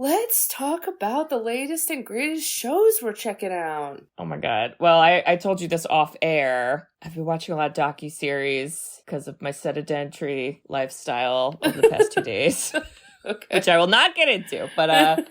let's talk about the latest and greatest shows we're checking out. Oh my God. Well, I told you this off air. I've been watching a lot of docuseries because of my sedentary lifestyle over the past 2 days, Okay. which I will not get into. But I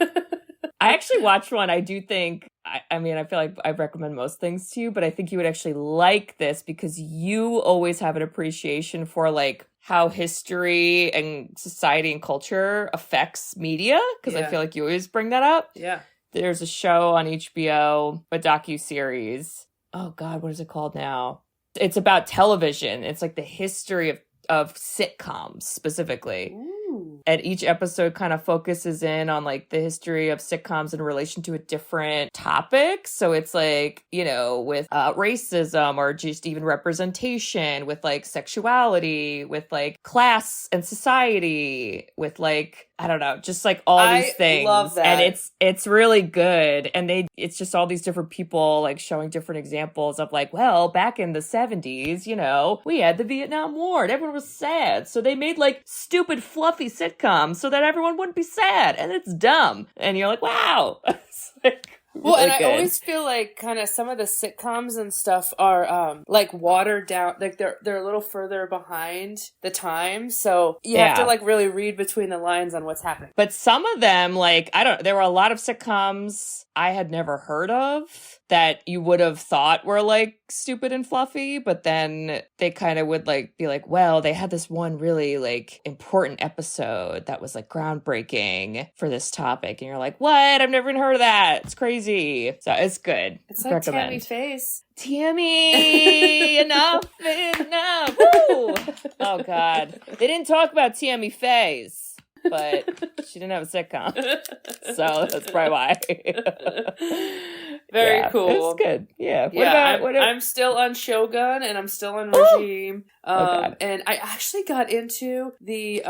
actually watched one. I do think, I mean, I feel like I recommend most things to you, but I think you would actually like this because you always have an appreciation for like how history and society and culture affects media. Because I feel like you always bring that up. Yeah. There's a show on HBO, a docuseries. Oh God, what is it called now? It's about television. It's like the history of sitcoms specifically. Ooh. And each episode kind of focuses in on like the history of sitcoms in relation to a different topic. So it's like, you know, with racism or just even representation, with like sexuality, with like class and society, with like, I don't know, just like all these things. I love that. And it's really good. And it's just all these different people like showing different examples of like, well, back in the 70s, you know, we had the Vietnam War and everyone was sad. So they made like stupid, fluffy sitcoms so that everyone wouldn't be sad. And it's dumb. And you're like, wow. It's like, well, really and good. I always feel like kind of some of the sitcoms and stuff are like watered down, like they're a little further behind the time, so you have to like really read between the lines on what's happening. But some of them, like, there were a lot of sitcoms I had never heard of that you would have thought were like stupid and fluffy, but then they kind of would like be like, well, they had this one really like important episode that was like groundbreaking for this topic, and you're like, what? I've never even heard of that. It's crazy. So it's good. It's like Tammy Faye. Tammy, enough. Woo! Oh God, they didn't talk about Tammy Faye, but she didn't have a sitcom, so that's probably why. Very cool. It's good. Yeah. I'm still on Shogun and I'm still on Regime. And I actually got into the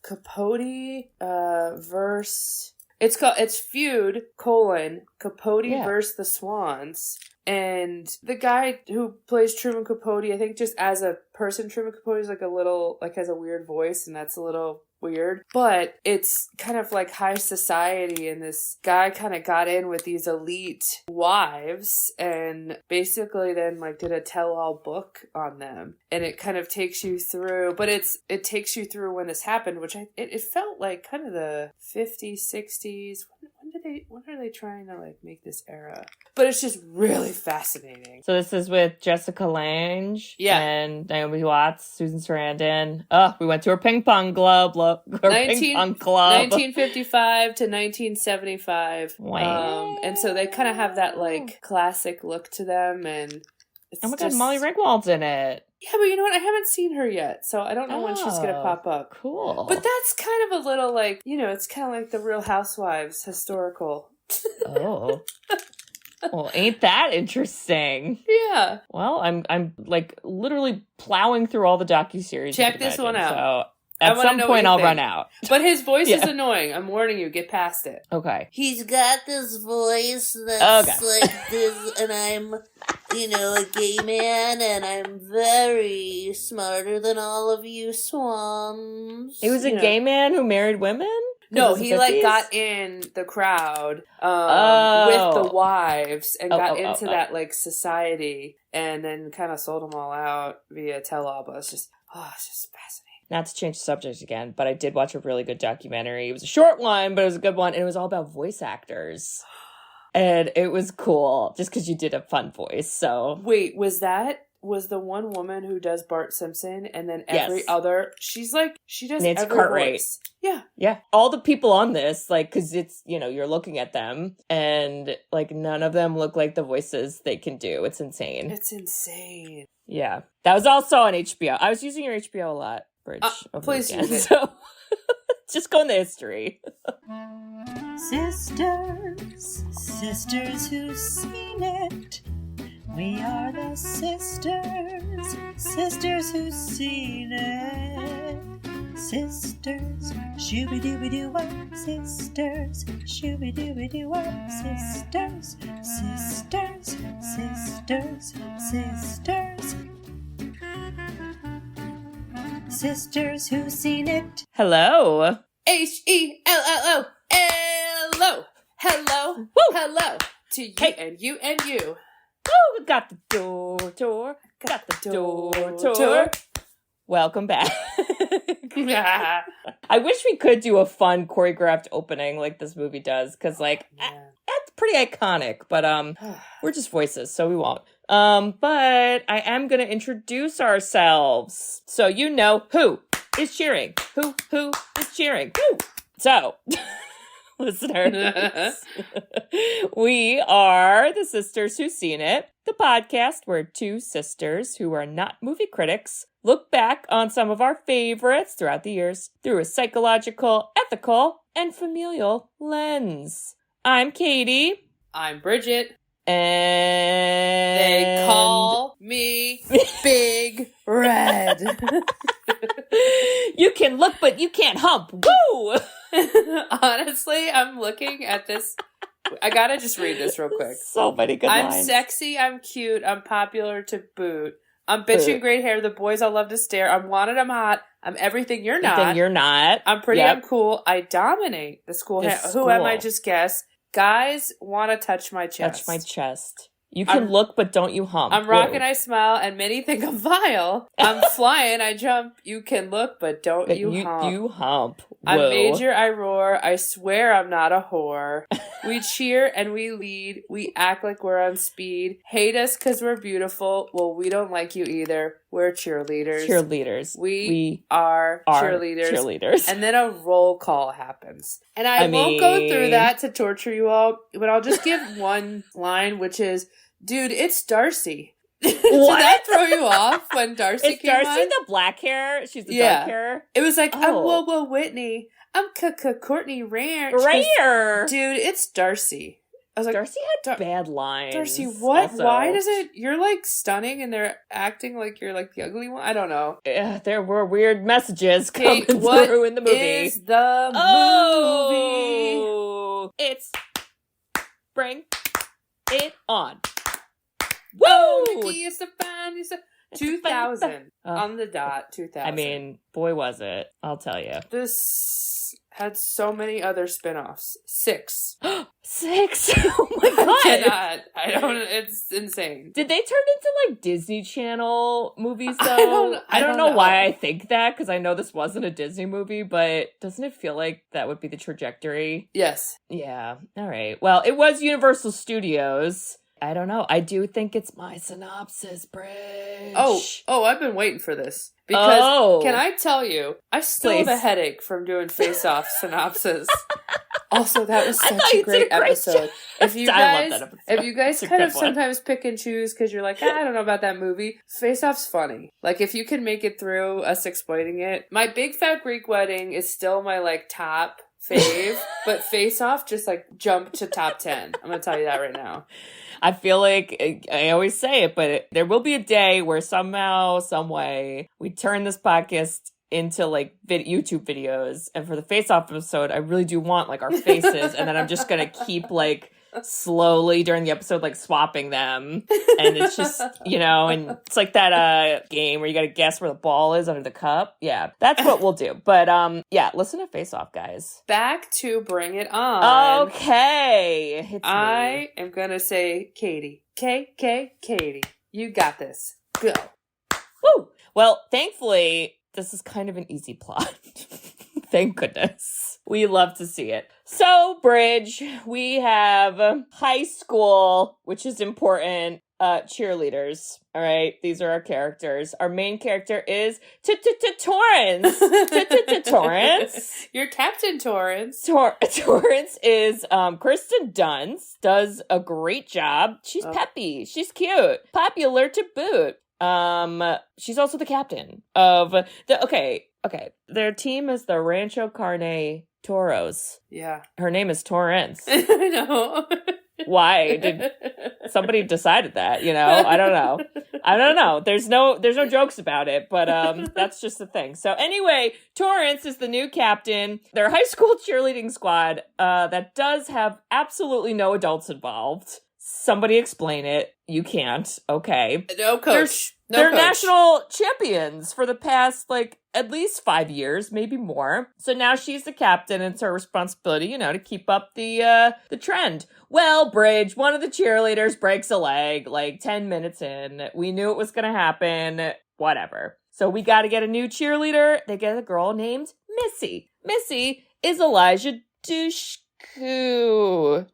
Capote verse. It's Feud, Capote versus the Swans. And the guy who plays Truman Capote, I think just as a person, Truman Capote is like a little, like has a weird voice, and that's a little weird. But it's kind of like high society, and this guy kind of got in with these elite wives and basically then like did a tell-all book on them. And it kind of takes you through, but it takes you through when this happened, which it felt like kind of the 50s, 60s. When are they trying to like make this era? But it's just really fascinating. So this is with Jessica Lange and Naomi Watts, Susan Sarandon. We went to her ping pong club. 1955 to 1975. Wow. And so they kind of have that like classic look to them, and it's oh my God, Molly Ringwald's in it. Yeah, but you know what? I haven't seen her yet, so I don't know when she's going to pop up. Cool. But that's kind of a little like, you know, it's kind of like the Real Housewives historical. Oh. Well, ain't that interesting? Yeah. Well, I'm like literally plowing through all the docuseries. Check this one out. So at some point I'll run out. But his voice is annoying. I'm warning you. Get past it. Okay. He's got this voice that's like this, and I'm, you know, a gay man, and I'm very smarter than all of you swans. He was a gay man who married women? No, he like got in the crowd with the wives and got into that like society, and then kind of sold them all out via tell-all. But it's just fascinating. Not to change the subject again, but I did watch a really good documentary. It was a short one, but it was a good one. And it was all about voice actors. And it was cool, just because you did a fun voice, so... Wait, was the one woman who does Bart Simpson, and then every other... She's like, she does Nancy every Cartwright. voice. Yeah. Yeah. All the people on this, like, because it's, you know, you're looking at them, and, like, none of them look like the voices they can do. It's insane. It's insane. Yeah. That was also on HBO. I was using your HBO a lot. Bridge, please use it. So just go in the history. Sisters who've seen it. We are the sisters who've seen it. Sisters, shooby-dooby-doo-wop, sisters, shooby-dooby-doo-wop, sisters, sisters. Sisters who've seen it. Hello. HELLOL. hello to you and you and you. Oh, we got the door tour. Got the door tour. Welcome back. I wish we could do a fun choreographed opening like this movie does, because like that's pretty iconic, but we're just voices, so we won't. But I am gonna introduce ourselves. So you know who is cheering. Who is cheering. Woo! So listeners, we are the Sisters Who've Seen It, the podcast where two sisters who are not movie critics look back on some of our favorites throughout the years through a psychological, ethical, and familial lens. I'm Katie. I'm Bridget. And they call me Big Red. You can look, but you can't hump. Woo! Honestly, I'm looking at this. I gotta just read this real quick. So many good lines. I'm sexy, I'm cute, I'm popular to boot. I'm bitchy great hair, the boys all love to stare. I'm wanted, I'm hot. I'm everything you're not. Everything you're not. I'm pretty, I'm cool. I dominate the school. Who am I? Just guess. Guys want to touch my chest. Touch my chest. You can look, but don't you hump. I'm rocking, I smile, and many think I'm vile. I'm flying, I jump. You can look, but don't you hump. You hump. Whoa. I'm major, I roar. I swear I'm not a whore. We cheer and we lead. We act like we're on speed. Hate us because we're beautiful. Well, we don't like you either. We're cheerleaders. Cheerleaders. We are cheerleaders. Cheerleaders. And then a roll call happens. And I won't go through that to torture you all, but I'll just give one line, which is, dude, it's Darcy. Did that throw you off when Darcy came on? Is Darcy the black hair? She's the dark hair? It was like, I'm Whoa Whitney. I'm Courtney Ranch. Rare. Dude, it's Darcy. I was like, Darcy had bad lines. Darcy, what? Also. Why does it? You're like stunning, and they're acting like you're like the ugly one. I don't know. Yeah, there were weird messages coming through in the movie. Is the movie? It's bring it on. Whoa! Nikki is the fan. 2000 on the dot. 2000. I mean, boy, was it! I'll tell you. This had so many other spinoffs. 6. 6. Oh my god! I don't. It's insane. Did they turn into like Disney Channel movies though? I don't know why I think that, because I know this wasn't a Disney movie, but doesn't it feel like that would be the trajectory? Yes. Yeah. All right. Well, it was Universal Studios. I don't know. I do think it's my synopsis, Bridge. Oh, I've been waiting for this. Because, can I tell you, I still have a headache from doing Face-Off synopsis. Also, that was such a great episode. If you guys kind of sometimes pick and choose because you're like, I don't know about that movie, Face-Off's funny. Like, if you can make it through us explaining it. My Big Fat Greek Wedding is still my, like, top fave, but Face-Off just, like, jumped to top 10. I'm gonna tell you that right now. I feel like, I always say it, but there will be a day where somehow, some way, we turn this podcast into, like, YouTube videos. And for the Face-Off episode, I really do want, like, our faces. And then I'm just going to keep, like, slowly during the episode, like, swapping them. And it's just, and it's like that game where you got to guess where the ball is under the cup. Yeah, that's what we'll do. But, listen to Face-Off, guys. Back to Bring It On. Okay. I am going to say Katie. Katie. You got this. Go. Woo! Well, thankfully, this is kind of an easy plot. Thank goodness. We love to see it. So, Bridge, we have high school, which is important, cheerleaders. All right, these are our characters. Our main character is Ta-Ta-Ta-Torrance. Ta-Ta-Ta-Torrance. You're Captain Torrance. Torrance is Kirsten Dunst, does a great job. She's peppy. She's cute. Popular to boot. She's also the captain of the, their team is the Rancho Carne Toros. Yeah. Her name is Torrance. I know. Why did somebody decided that? I don't know. There's no jokes about it, but that's just the thing. So anyway, Torrance is the new captain. Their high school cheerleading squad that does have absolutely no adults involved. Somebody explain it. You can't. Okay. No coach. They're national champions for the past, like, at least 5 years, maybe more. So now she's the captain, and it's her responsibility, to keep up the trend. Well, Bridge, one of the cheerleaders breaks a leg, like, 10 minutes in. We knew it was gonna happen. Whatever. So we gotta get a new cheerleader. They get a girl named Missy. Missy is Eliza Dushku. You're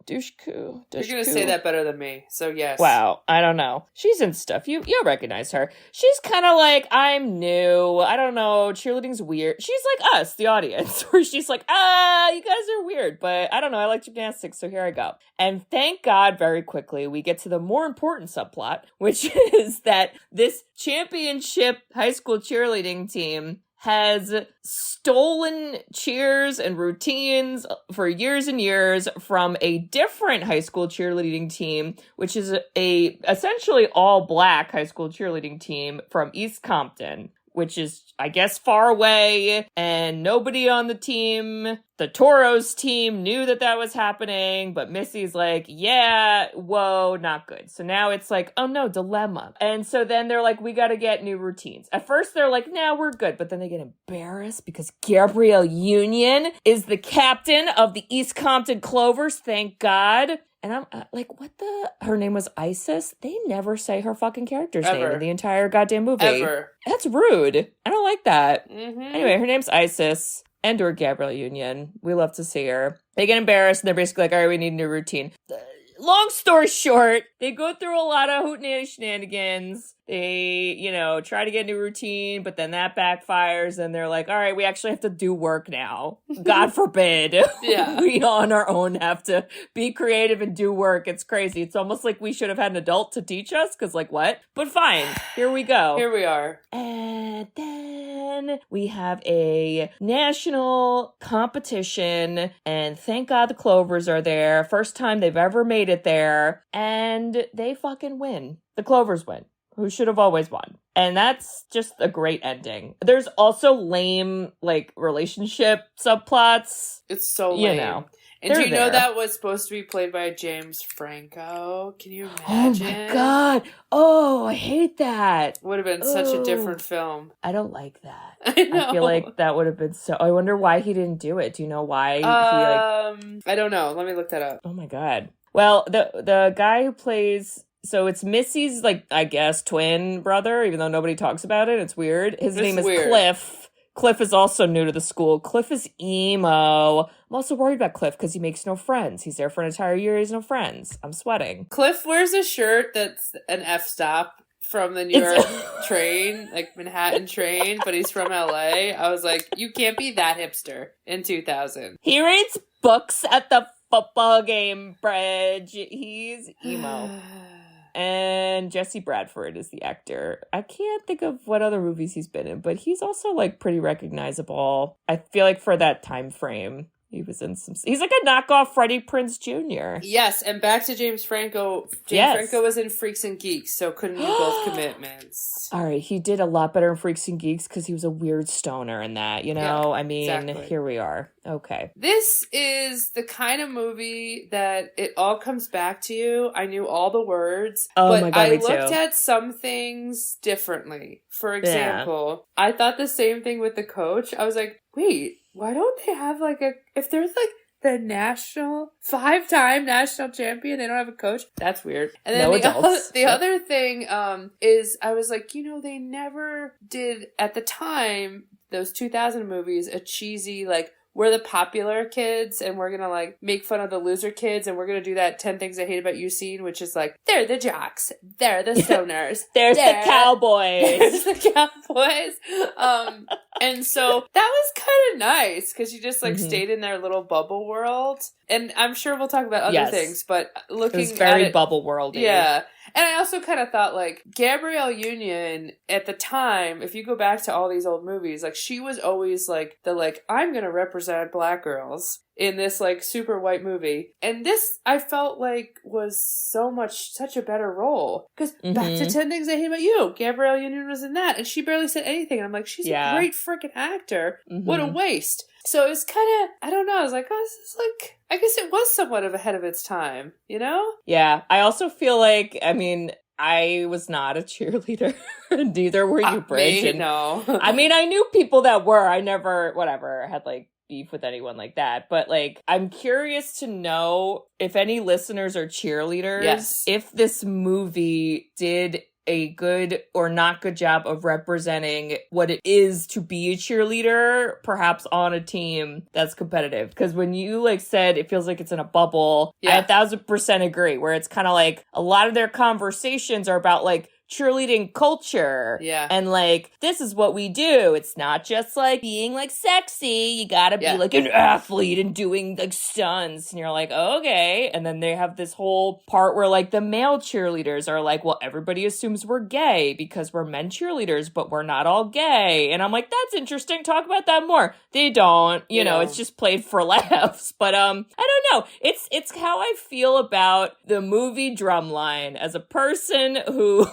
gonna say that better than me, so yes. Wow, I don't know. She's in stuff. You'll recognize her. She's kind of like, I'm new. I don't know. Cheerleading's weird. She's like us, the audience, where she's like, you guys are weird, but I don't know. I like gymnastics, so here I go. And thank God, very quickly, we get to the more important subplot, which is that this championship high school cheerleading team has stolen cheers and routines for years and years from a different high school cheerleading team, which is a essentially all black high school cheerleading team from East Compton, which is, I guess, far away, and nobody on the team, the Toros team, knew that was happening, but Missy's like, yeah, whoa, not good. So now it's like, oh no, dilemma. And so then they're like, we gotta get new routines. At first they're like, nah, we're good, but then they get embarrassed because Gabrielle Union is the captain of the East Compton Clovers, thank God. And I'm like, what the? Her name was Isis? They never say her fucking character's name in the entire goddamn movie. Ever. That's rude. I don't like that. Mm-hmm. Anyway, her name's Isis and or Gabrielle Union. We love to see her. They get embarrassed and they're basically like, all right, we need a new routine. Long story short, they go through a lot of hootenanny shenanigans. They, try to get a new routine, but then that backfires and they're like, all right, we actually have to do work now. God forbid. Yeah. We on our own have to be creative and do work. It's crazy. It's almost like we should have had an adult to teach us, because like, what? But fine. Here we go. Here we are. And then we have a national competition, and thank God the Clovers are there. First time they've ever made it there, and they fucking win. The Clovers win, who should have always won. And that's just a great ending. There's also lame, relationship subplots. It's so lame. And do you know that was supposed to be played by James Franco? Can you imagine? Oh my God. Oh, I hate that. Would have been such a different film. I don't like that. I know. I feel like that would have been so... I wonder why he didn't do it. Do you know why I don't know. Let me look that up. Oh my God. Well, the guy who plays... So it's Missy's, I guess, twin brother, even though nobody talks about it. It's weird. His name is Cliff. Cliff is also new to the school. Cliff is emo. I'm also worried about Cliff because he makes no friends. He's there for an entire year. He has no friends. I'm sweating. Cliff wears a shirt that's an F-stop from the New York train, Manhattan train, but he's from LA. I was like, you can't be that hipster in 2000. He reads books at the football game, Bridge. He's emo. And Jesse Bradford is the actor. I can't think of what other movies he's been in, but he's also pretty recognizable. I feel like for that time frame, he was in some... He's like a knockoff Freddie Prinze Jr. Yes, and back to James Franco. Franco was in Freaks and Geeks, so couldn't do both commitments. All right, he did a lot better in Freaks and Geeks because he was a weird stoner in that, Yeah, exactly. Here we are. Okay. This is the kind of movie that it all comes back to you. I knew all the words, but my God, I looked at some things differently. For example, I thought the same thing with the coach. I was like, wait, why don't they have if there's the 5-time national champion, they don't have a coach? That's weird. And then the other thing is I was like, they never did at the time, those 2000 movies, a cheesy we're the popular kids and we're gonna make fun of the loser kids, and we're gonna do that 10 Things I Hate About You scene, which is they're the jocks, they're the stoners, there's the cowboys. There's the cowboys. And so that was kind of nice because you just stayed in their little bubble world. And I'm sure we'll talk about other things, but looking it was very at it, bubble world. Yeah. And I also kind of thought Gabrielle Union at the time, if you go back to all these old movies, she was always the I'm going to represent black girls. in this like super white movie. And this I felt like was such a better role. Because back to 10 Things I Hate About You, Gabrielle Union was in that and she barely said anything. And I'm like, she's a great freaking actor. What a waste. So it was kind of, I don't know, I was like, oh, this is like, I guess it was somewhat of ahead of its time, you know? Yeah, I also feel like, I mean, I was not a cheerleader. Neither were you, Bridget. No. I mean, I knew people that were. I never, had like beef with anyone like that. But like, I'm curious to know if any listeners are cheerleaders. Yes. If this movie did a good or not good job of representing what it is to be a cheerleader, perhaps on a team that's competitive. Because when you like said it feels like it's in a bubble, I 1,000% agree, where it's kind of like a lot of their conversations are about like cheerleading culture. Yeah. And like, this is what we do. It's not just like being like sexy. You gotta be like an athlete and doing like stunts. And you're like, okay. And then they have this whole part where like the male cheerleaders are like, well, everybody assumes we're gay because we're men cheerleaders, but we're not all gay. And I'm like, that's interesting. Talk about that more. They don't, you know, it's just played for laughs. But I don't know. It's how I feel about the movie Drumline as a person who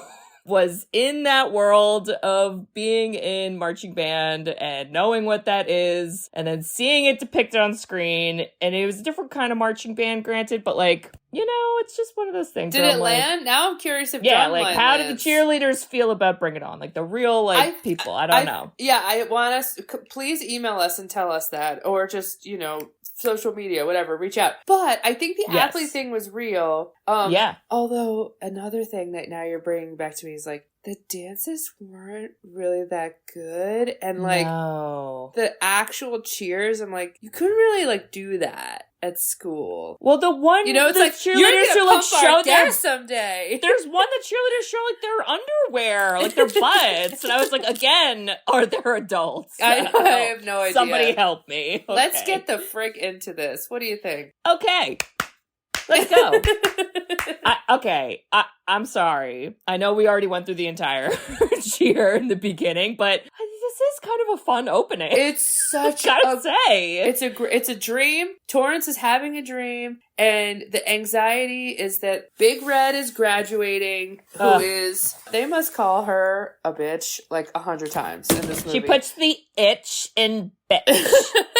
was in that world of being in marching band and knowing what that is and then seeing it depicted on screen. And it was a different kind of marching band, granted, but like, you know, it's just one of those things. Did it land? Now I'm curious if like how did the cheerleaders feel about Bring It On? Like the real people. I don't know. Yeah, I want us, please email us and tell us that, or just, you know, social media, whatever, reach out. But I think the athlete thing was real. Although another thing that now you're bringing back to me is like, the dances weren't really that good. And like the actual cheers, I'm like, you couldn't really like do that at school. Well, the one, you know, it's like cheerleaders who like show their someday. There's one that cheerleaders show like their underwear, like their butts, and I was like, again, are there adults? I have no idea. Somebody help me. Okay. Let's get the frig into this. What do you think? Okay. Let's go. I'm sorry. I know we already went through the entire cheer in the beginning, but this is kind of a fun opening. It's such it's a dream. Torrance is having a dream, and the anxiety is that Big Red is graduating, they must call her a bitch like 100 times in this movie. She puts the itch in bitch.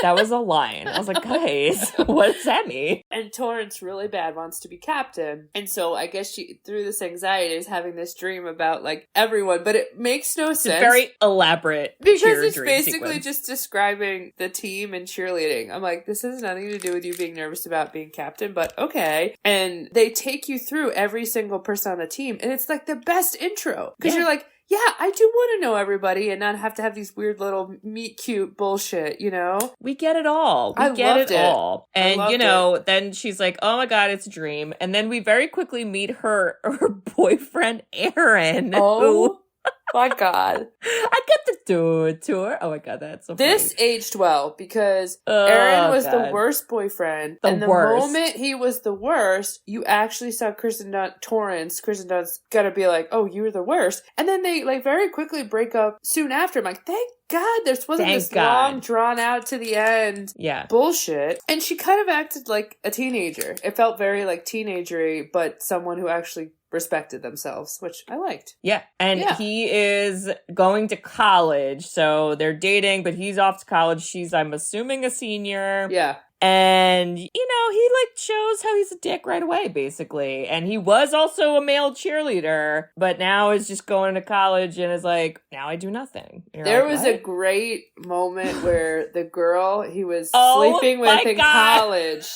That was a line. I was like, guys, what does that mean? And Torrance really bad wants to be captain. And so I guess she, through this anxiety, is having this dream about like everyone, but it makes no sense. It's very elaborate. Because it's basically just describing the team and cheerleading. I'm like, this has nothing to do with you being nervous about being captain, but okay. And they take you through every single person on the team, and it's like the best intro. Because you're like, yeah, I do want to know everybody and not have to have these weird little meet cute bullshit, you know? We get it all. We get it all. And, you know, then she's like, oh my God, it's a dream. And then we very quickly meet her boyfriend, Aaron. Oh my God. I get to do it to her. Oh my God, that's so funny. This aged well because Aaron was the worst boyfriend. The moment he was the worst, you actually saw Kirsten Dunst gotta be like, oh, you were the worst. And then they like very quickly break up soon after. I'm like, thank God there wasn't this long drawn out to the end bullshit. And she kind of acted like a teenager. It felt very like teenagery, but someone who actually respected themselves, which I liked. Yeah. And he is going to college. So they're dating, but he's off to college. She's, I'm assuming, a senior. Yeah. And, you know, he like shows how he's a dick right away, basically. And he was also a male cheerleader, but now is just going to college and is like, now I do nothing. There was a great moment where the girl he was sleeping with in college.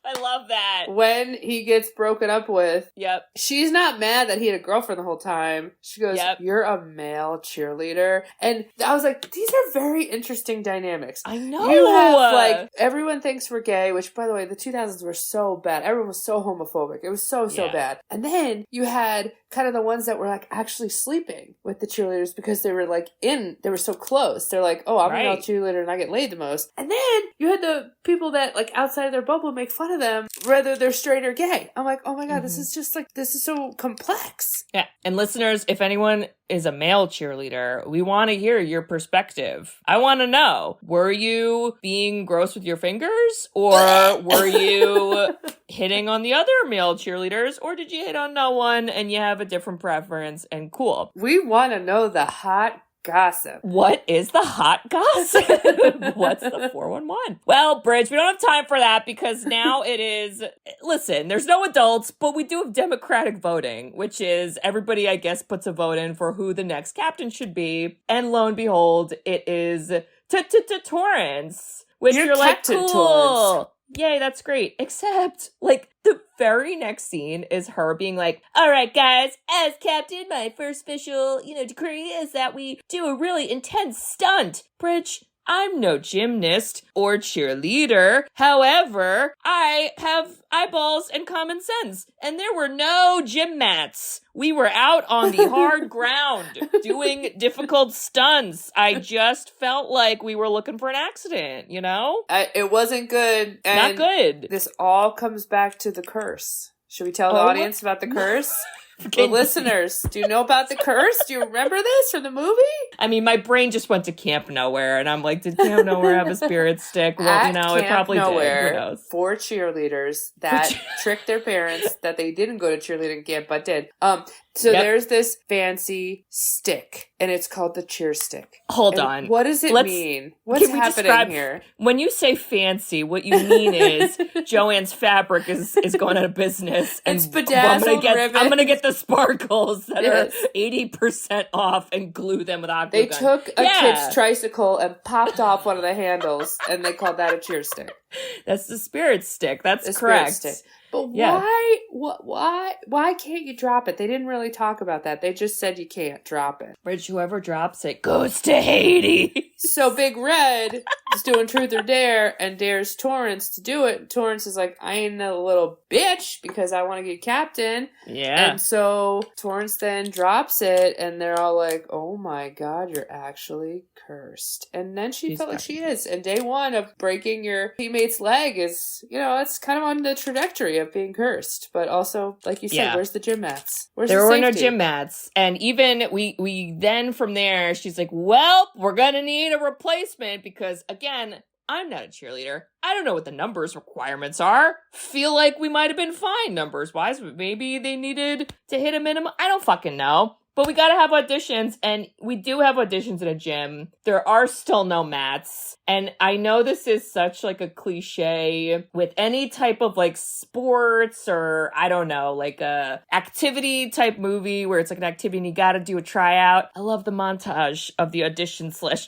I love that. When he gets broken up with, yep, she's not mad that he had a girlfriend the whole time. She goes, you're a male cheerleader. And I was like, these are very interesting dynamics. I know. You have, like, everyone thinks we're gay, which, by the way, the 2000s were so bad. Everyone was so homophobic. It was so bad. And then you had kind of the ones that were like actually sleeping with the cheerleaders because they were like they were so close. They're like, oh, I'm a male cheerleader and I get laid the most. And then you had the people that like outside of their bubble make fun of them, whether they're straight or gay. I'm like, oh my God, this is just like, this is so complex. Yeah. And listeners, if anyone is a male cheerleader, we want to hear your perspective. I want to know, were you being gross with your fingers, or were you hitting on the other male cheerleaders, or did you hit on no one and you have a different preference and cool? We want to know the hot gossip. What is the hot gossip? What's the 411? Well, Bridge, we don't have time for that because now it is, listen, there's no adults, but we do have democratic voting, which is everybody, I guess, puts a vote in for who the next captain should be. And lo and behold, it is Ta-Ta-Ta-Torrance, which you're like, cool. Torrance. Yay, that's great. Except, like, the very next scene is her being like, all right, guys, as captain, my first special, decree is that we do a really intense stunt. Bridge, I'm no gymnast or cheerleader. However, I have eyeballs and common sense. And there were no gym mats. We were out on the hard ground doing difficult stunts. I just felt like we were looking for an accident, It wasn't good. Not And good. This all comes back to the curse. Should we tell the audience about the curse? The listeners, do you know about the curse? Do you remember this from the movie? I mean, my brain just went to Camp Nowhere, and I'm like, did Camp Nowhere have a spirit stick? Well, it probably did. Who knows? 4 cheerleaders that tricked their parents that they didn't go to cheerleading camp, but did. There's this fancy stick, and it's called the cheer stick. Hold on. What does it mean? What's happening here? When you say fancy, what you mean is Joanne's Fabric is going out of business. And it's bedazzled ribbon. I'm going to get the sparkles that are 80% off and glue them with aqua They took a kid's tricycle and popped off one of the handles, and they called that a cheer stick. That's the spirit stick. That's correct. Spirit stick. But why can't you drop it? They didn't really talk about that. They just said you can't drop it. Bridge, whoever drops it goes to Hades. So Big Red is doing Truth or Dare and dares Torrance to do it. Torrance is like, I ain't a little bitch because I want to get captain. Yeah. And so Torrance then drops it and they're all like, oh my God, you're actually cursed. And then she felt like she is. And day one of breaking your teammate's leg is, it's kind of on the trajectory of being cursed. But also, like you said, where's the gym mats? There were no gym mats. And even we then from there, she's like, well, we're going to need a replacement because, again, I'm not a cheerleader. I don't know what the numbers requirements are. Feel like we might have been fine numbers-wise, but maybe they needed to hit a minimum. I don't fucking know. But we gotta have auditions, and we do have auditions in a gym. There are still no mats. And I know this is such like a cliche with any type of like sports or, I don't know, like a activity type movie where it's like an activity and you gotta do a tryout. I love the montage of the audition/tryouts.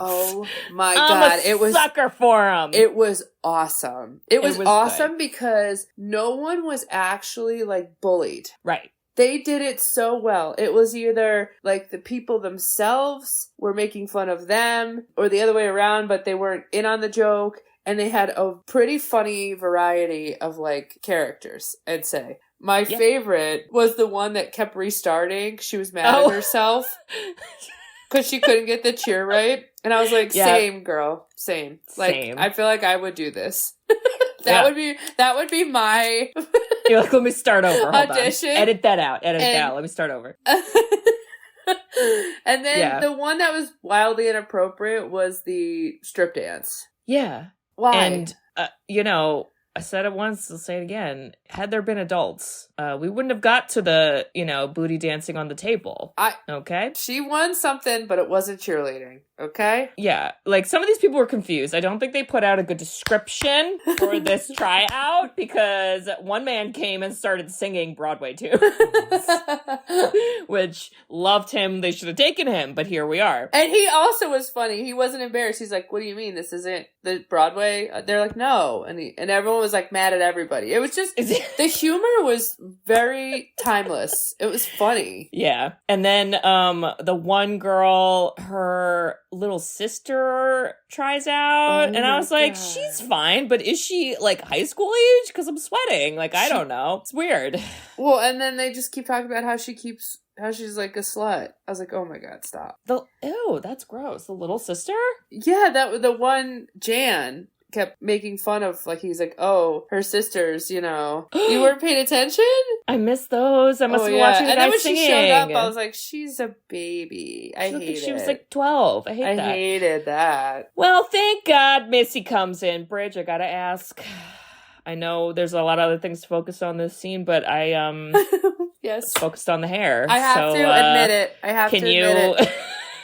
Oh my God. It was sucker for them. It was awesome. It was awesome good. Because no one was actually like bullied. Right. They did it so well. It was either like the people themselves were making fun of them or the other way around, but they weren't in on the joke. And they had a pretty funny variety of like characters, I'd say. My favorite was the one that kept restarting. She was mad at herself because she couldn't get the cheer right. And I was like, same girl, same. Like, same. I feel like I would do this. That would be my You're like, let me start over. Hold audition. On. Edit that out. Let me start over. And then the one that was wildly inappropriate was the strip dance. Yeah. Why? And I said it once, I'll say it again. Had there been adults, we wouldn't have got to the, booty dancing on the table. Okay? She won something, but it wasn't cheerleading. Okay? Yeah. Like, some of these people were confused. I don't think they put out a good description for this tryout because one man came and started singing Broadway tunes. Which, loved him. They should have taken him, but here we are. And he also was funny. He wasn't embarrassed. He's like, what do you mean? This isn't the Broadway? They're like, no. And everyone was like mad at everybody. It was just, the humor was very timeless. It was funny. Yeah. And then the one girl, her little sister tries out, and I was like, she's fine, but is she like high school age? Because I'm sweating. Like, I don't know. It's weird. Well, and then they just keep talking about how she's like a slut. I was like, oh my God, stop. Ew, that's gross. The little sister? Yeah, the one, Jan, kept making fun of, like, he's like, oh, her sisters, you know. You weren't paying attention? I missed those. I must have been watching the and guy then when singing. she showed up, I was like, she's a baby. I hate it. She was like 12. I hated that. Well, thank God Missy comes in. Bridge, I gotta ask. I know there's a lot of other things to focus on this scene, but I yes, focused on the hair. I have to admit it. Can you?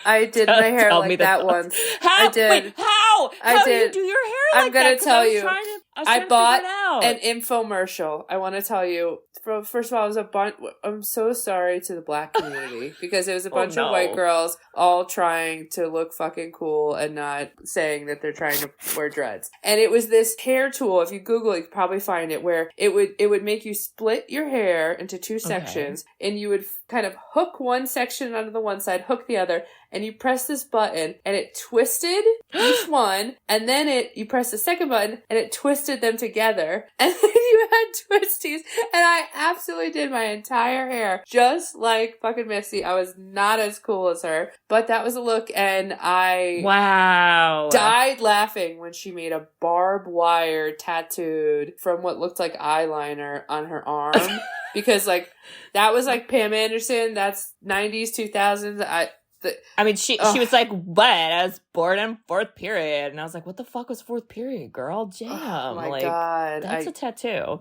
I did my hair like that once. How? I did. Wait, how? How do you do your hair like that? I'm gonna tell you. I bought an infomercial. I want to tell you. First of all, it was I'm so sorry to the Black community because it was a bunch of white girls all trying to look fucking cool and not saying that they're trying to wear dreads. And it was this hair tool. If you Google it, you could probably find it, where it would make you split your hair into two sections, and you would kind of hook one section onto the one side, hook the other, and you press this button, and it twisted each one, and then you press the second button, and it twisted them together, and then you had twisties, and I absolutely did my entire hair just like fucking Missy. I was not as cool as her, but that was a look, and I died laughing when she made a barbed wire tattooed from what looked like eyeliner on her arm, because like that was like Pam Anderson. That's 90s, 2000s. I mean, she was like, what? I was born in fourth period. And I was like, what the fuck was fourth period, girl? Jam. Oh my like, God. That's a tattoo.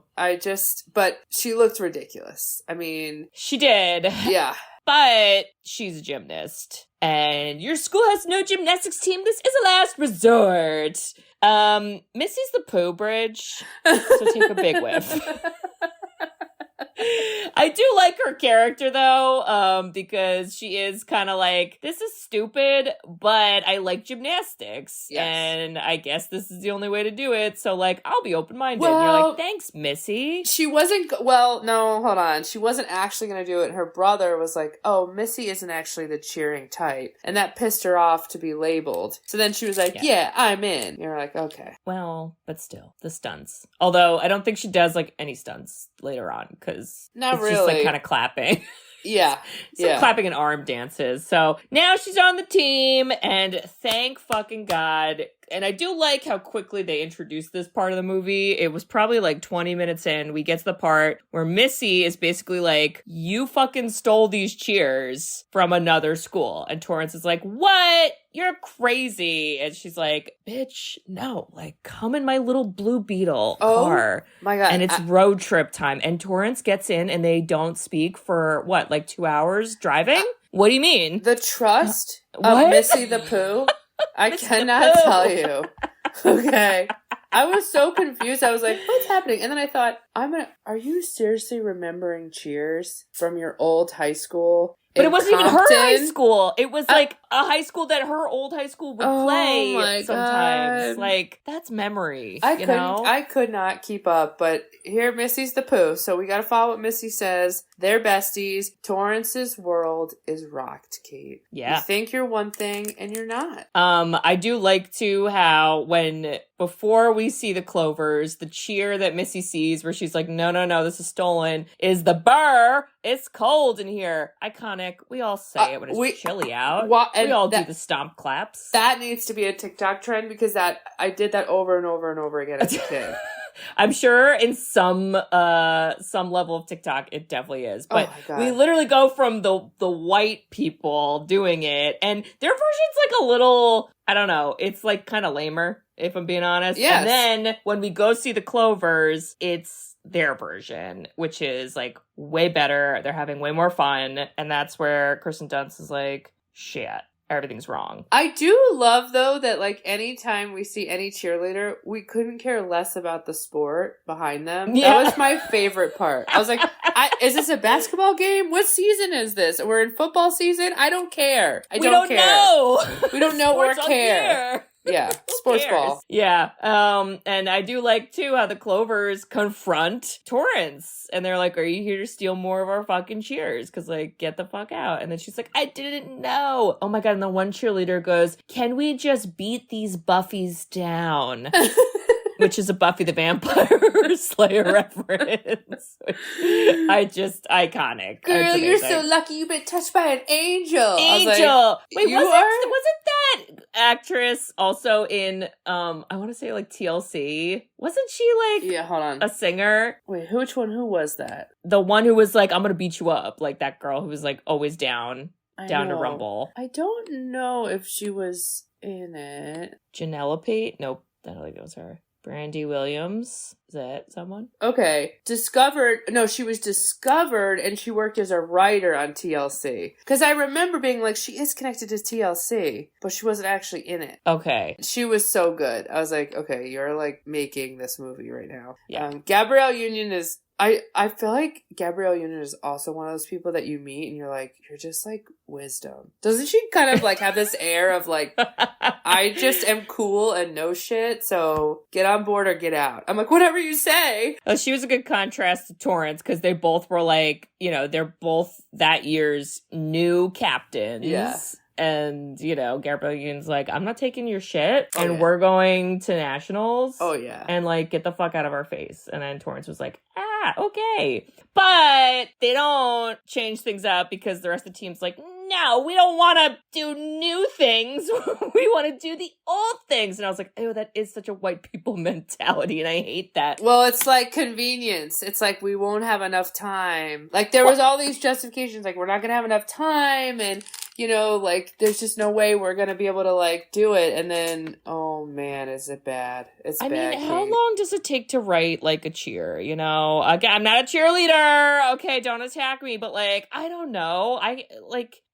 But she looked ridiculous. I mean. She did. Yeah. But she's a gymnast. And your school has no gymnastics team. This is a last resort. Missy's the poo bridge. So take a big whiff. I do like her character though, because she is kind of like, this is stupid, but I like gymnastics, and I guess this is the only way to do it, so like, I'll be open-minded. Well, and you're like, thanks, Missy. She wasn't, no, hold on. She wasn't actually going to do it. Her brother was like, oh, Missy isn't actually the cheering type, and that pissed her off to be labeled. So then she was like, yeah I'm in. You're like, okay. Well, but still, the stunts. Although, I don't think she does like any stunts later on, because not it's really. Just like kind of clapping. Yeah. Some clapping and arm dances. So now she's on the team, and thank fucking God. And I do like how quickly they introduced this part of the movie. It was probably like 20 minutes in. We get to the part where Missy is basically like, you fucking stole these cheers from another school. And Torrance is like, what? You're crazy. And she's like, bitch, no. Like, come in my little Blue Beetle car. My God. And it's road trip time. And Torrance gets in and they don't speak for, what, like 2 hours driving? What do you mean? The trust of Missy the Pooh? I cannot tell you. Okay. I was so confused. I was like, what's happening? And then I thought, are you seriously remembering Cheers from your old high school? But it wasn't even her high school. It was like a high school that her old high school would play sometimes. God. Like, that's memory. I could not keep up, but here Missy's the Pooh, so we gotta follow what Missy says. They're besties. Torrance's world is rocked, Kate. Yeah. You think you're one thing and you're not. I do like too how before we see the Clovers, the cheer that Missy sees where she's like, no, this is stolen, is the burr. It's cold in here. Iconic. We all say it when it's chilly out. We all do the stomp claps. That needs to be a TikTok trend because I did that over and over and over again as a kid. I'm sure in some level of TikTok it definitely is. But we literally go from the white people doing it, and their version's like a little, I don't know, it's like kind of lamer, if I'm being honest. Yes. And then when we go see the Clovers, it's their version, which is like way better. They're having way more fun, and that's where Kirsten Dunst is like, shit, everything's wrong. I do love though that like anytime we see any cheerleader, we couldn't care less about the sport behind them. Yeah. That was my favorite part. I was like, is this a basketball game? What season is this? We're in football season? I don't care. We don't care. Know. We don't know or care. Yeah, sports ball. Yeah. And I do like, too, how the Clovers confront Torrance. And they're like, are you here to steal more of our fucking cheers? Because, like, get the fuck out. And then she's like, I didn't know. Oh, my God. And the one cheerleader goes, can we just beat these Buffies down? Which is a Buffy the Vampire Slayer reference. Iconic. Girl, you're so lucky you've been touched by an angel. Angel! Like, wait, wasn't that actress also in, I want to say, like, TLC? Wasn't she, like, yeah, hold on, a singer? Wait, who was that? The one who was like, I'm gonna beat you up. Like, that girl who was, like, always down to rumble. I don't know if she was in it. Janela Pate? Nope, I don't think it was her. Brandy Williams? Is that someone? Okay. She was discovered and she worked as a writer on TLC. Because I remember being like, she is connected to TLC, but she wasn't actually in it. Okay. She was so good. I was like, okay, you're like making this movie right now. Yeah. Gabrielle Union is... I feel like Gabrielle Union is also one of those people that you meet and you're like, you're just like wisdom. Doesn't she kind of like have this air of like, I just am cool and know shit, so get on board or get out. I'm like, whatever you say. Oh, she was a good contrast to Torrance because they both were like, you know, they're both that year's new captains. Yeah. And, you know, Gabrielle Union's like, I'm not taking your shit. Oh, and yeah. we're going to nationals. Oh, yeah. And, like, get the fuck out of our face. And then Torrance was like, okay. But they don't change things up because the rest of the team's like, no, we don't want to do new things. We want to do the old things. And I was like, oh, that is such a white people mentality. And I hate that. Well, it's like convenience. It's like we won't have enough time. Like there was all these justifications, like we're not going to have enough time. And, you know, like there's just no way we're going to be able to like do it. And then, oh man, is it bad? It's bad. I mean, how long does it take to write like a cheer? You know, again, I'm not a cheerleader. Okay, don't attack me. But like, I don't know.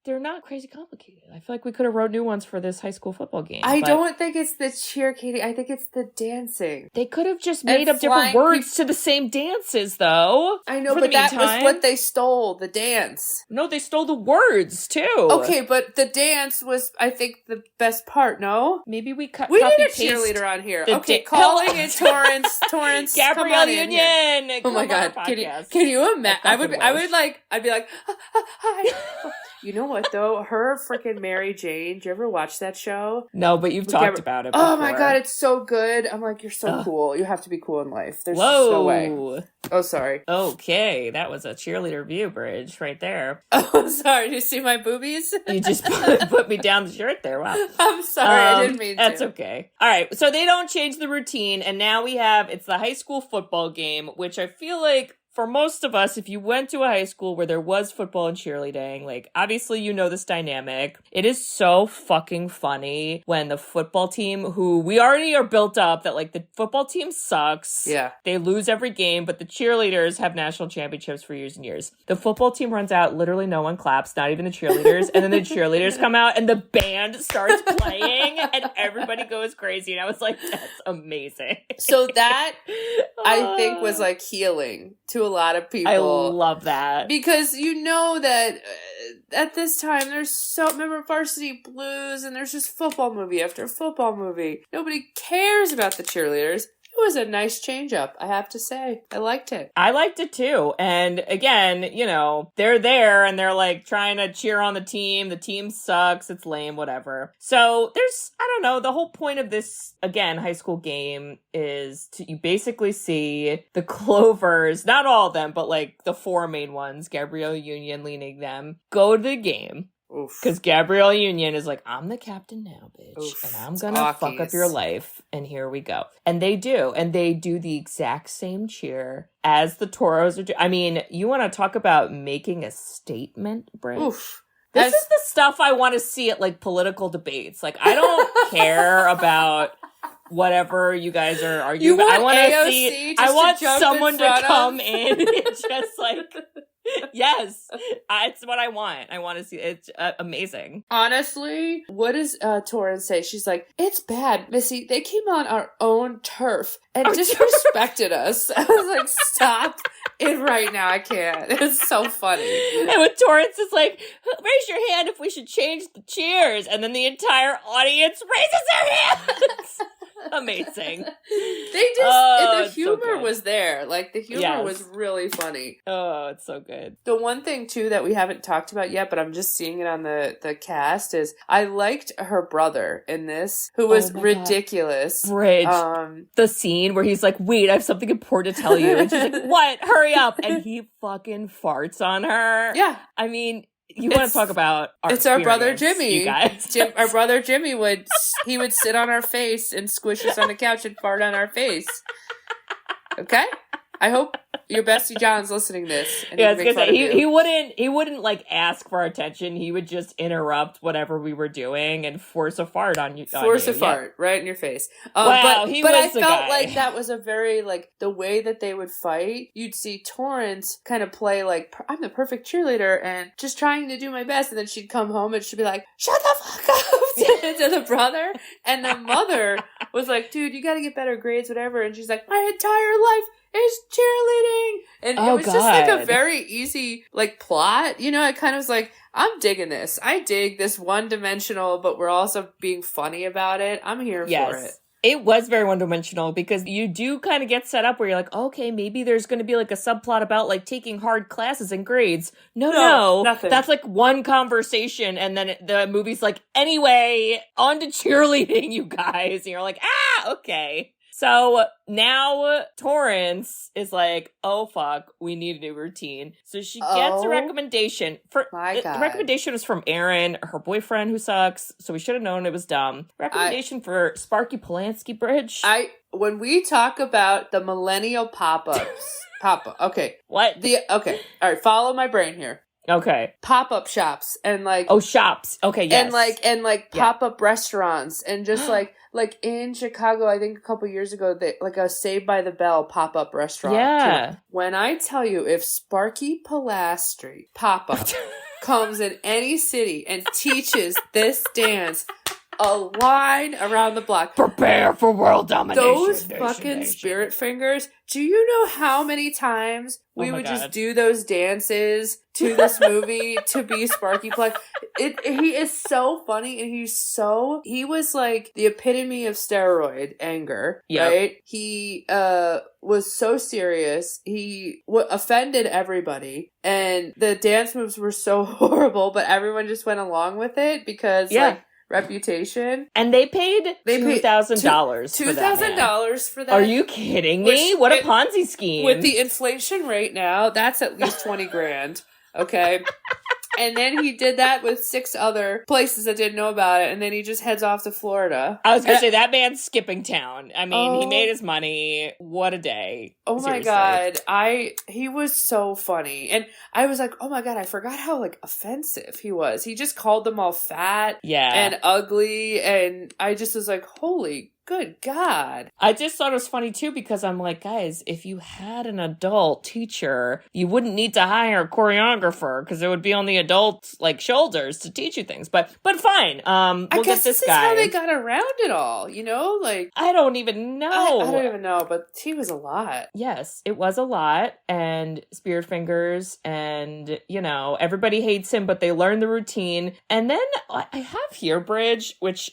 They're not crazy complicated. I feel like we could have wrote new ones for this high school football game. I don't think it's the cheer, Katie. I think it's the dancing. They could have just made up different words to the same dances, though. I know, but that was what they stole, the dance. No, they stole the words, too. Okay, but the dance was, I think, the best part, no? Maybe we cut. We need a cheerleader on here. Okay, calling it Torrance. Gabrielle Union. Oh my God. Can you imagine? I'd be like, hi. You know what, though? Her freaking Mary Jane. Did you ever watch that show? No, but you've talked about it before. Oh my God, it's so good. I'm like, you're so cool. You have to be cool in life. There's just no way. Oh, sorry. Okay, that was a cheerleader view, Bridge, right there. Oh, sorry. Did you see my boobies? You just put me down the shirt there. Wow. I'm sorry. I didn't mean to. That's okay. All right, so they don't change the routine, and now it's the high school football game, which I feel like for most of us, if you went to a high school where there was football and cheerleading, like, obviously you know this dynamic. It is so fucking funny when the football team, who we already are built up that, like, the football team sucks. Yeah. They lose every game, but the cheerleaders have national championships for years and years. The football team runs out, literally no one claps, not even the cheerleaders, and then the cheerleaders come out and the band starts playing and everybody goes crazy. And I was like, that's amazing. So that, I think, was, like, healing to a lot of people. I love that. Because you know that at this time remember Varsity Blues, and there's just football movie after football movie. Nobody cares about the cheerleaders. It was a nice change up, I have to say. I liked it. I liked it too. And again, you know, they're there and they're like trying to cheer on the team. The team sucks. It's lame, whatever. So I don't know, the whole point of this, again, high school game is you basically see the Clovers, not all of them, but like the four main ones, Gabrielle Union leading them, go to the game. Because Gabrielle Union is like, I'm the captain now, bitch. Oof. And I'm gonna fuck up your life. And here we go. And they do. And they do the exact same cheer as the Toros are doing. I mean, you want to talk about making a statement, Bridge? Oof. This is the stuff I want to see at, like, political debates. Like, I don't care about whatever you guys are arguing. I want someone to come in and just, like... Yes, it's what I want. I want to see. It's amazing. Honestly, what does Torrance say? She's like, it's bad, Missy. They came on our own turf and disrespected us. I was like, stop it. thinking right now. I can't. It's so funny. And when Torrance is like, raise your hand if we should change the cheers. And then the entire audience raises their hands. Amazing. They just, the humor so was there. Like, the humor was really funny. Oh, it's so good. The one thing, too, that we haven't talked about yet, but I'm just seeing it on the cast, is I liked her brother in this, who was ridiculous. Bridge. The scene where he's like, wait, I have something important to tell you. And she's like, what? Hurry up. And he fucking farts on her. Yeah. I mean... You want to talk about it's our brother Jimmy. You guys. Our brother Jimmy would sit on our face and squish us on the couch and fart on our face. Okay? I hope your bestie John's listening to this. And I was gonna say he wouldn't like ask for our attention. He would just interrupt whatever we were doing and force a fart on you. Fart right in your face. But I felt like that was a very like the way that they would fight. You'd see Torrance kind of play like I'm the perfect cheerleader and just trying to do my best, and then she'd come home and she'd be like, "Shut the fuck up!" to the brother, and the mother was like, "Dude, you got to get better grades, whatever." And she's like, "My entire life is cheerleading," and it was just like a very easy like plot, you know. It kind of was like, I'm digging this. I dig this one-dimensional, but we're also being funny about it. I'm here for it. It was very one-dimensional because you do kind of get set up where you're like, okay, maybe there's going to be like a subplot about like taking hard classes and grades. No, nothing. That's like one conversation, and then the movie's like, anyway, on to cheerleading, you guys. And you're like, okay. So now Torrance is like, oh, fuck, we need a new routine. So she gets a recommendation. The recommendation was from Aaron, her boyfriend who sucks. So we should have known it was dumb. Recommendation for Sparky Polanski Bridge. When we talk about the millennial pop-ups, okay. What? Okay. All right, follow my brain here. Okay. Pop-up shops and like... Oh, shops. Okay, yes. And like pop-up restaurants and just like in Chicago, I think a couple years ago, they like a Saved by the Bell pop-up restaurant. Yeah. When I tell you, if Sparky Polanski pop-up comes in any city and teaches this dance a line around the block. Prepare for world domination. Those fucking spirit fingers. Do you know how many times we would just do those dances to this movie to be Sparky Plug? He is so funny, and he was like the epitome of steroid anger, right? He was so serious. He offended everybody, and the dance moves were so horrible, but everyone just went along with it because like, reputation. And they paid $2,000 $2,000 for that. Are you kidding me? What a Ponzi scheme. With the inflation rate now, that's at least 20 grand. Okay. And then he did that with 6 other places that didn't know about it, and then he just heads off to Florida. I was going to say, that man's skipping town. I mean, he made his money. What a day. Oh my God. He was so funny. And I was like, oh my God, I forgot how like offensive he was. He just called them all fat and ugly, and I just was like, holy good God. I just thought it was funny too because I'm like, guys, if you had an adult teacher, you wouldn't need to hire a choreographer because it would be on the adult like shoulders to teach you things. But fine. We'll I guess get this is guy. how they got around it all, you know? Like I don't even know. I don't even know, but he was a lot. Yes, it was a lot. And Spirit Fingers and, you know, everybody hates him, but they learn the routine. And then I have here, Bridge, which,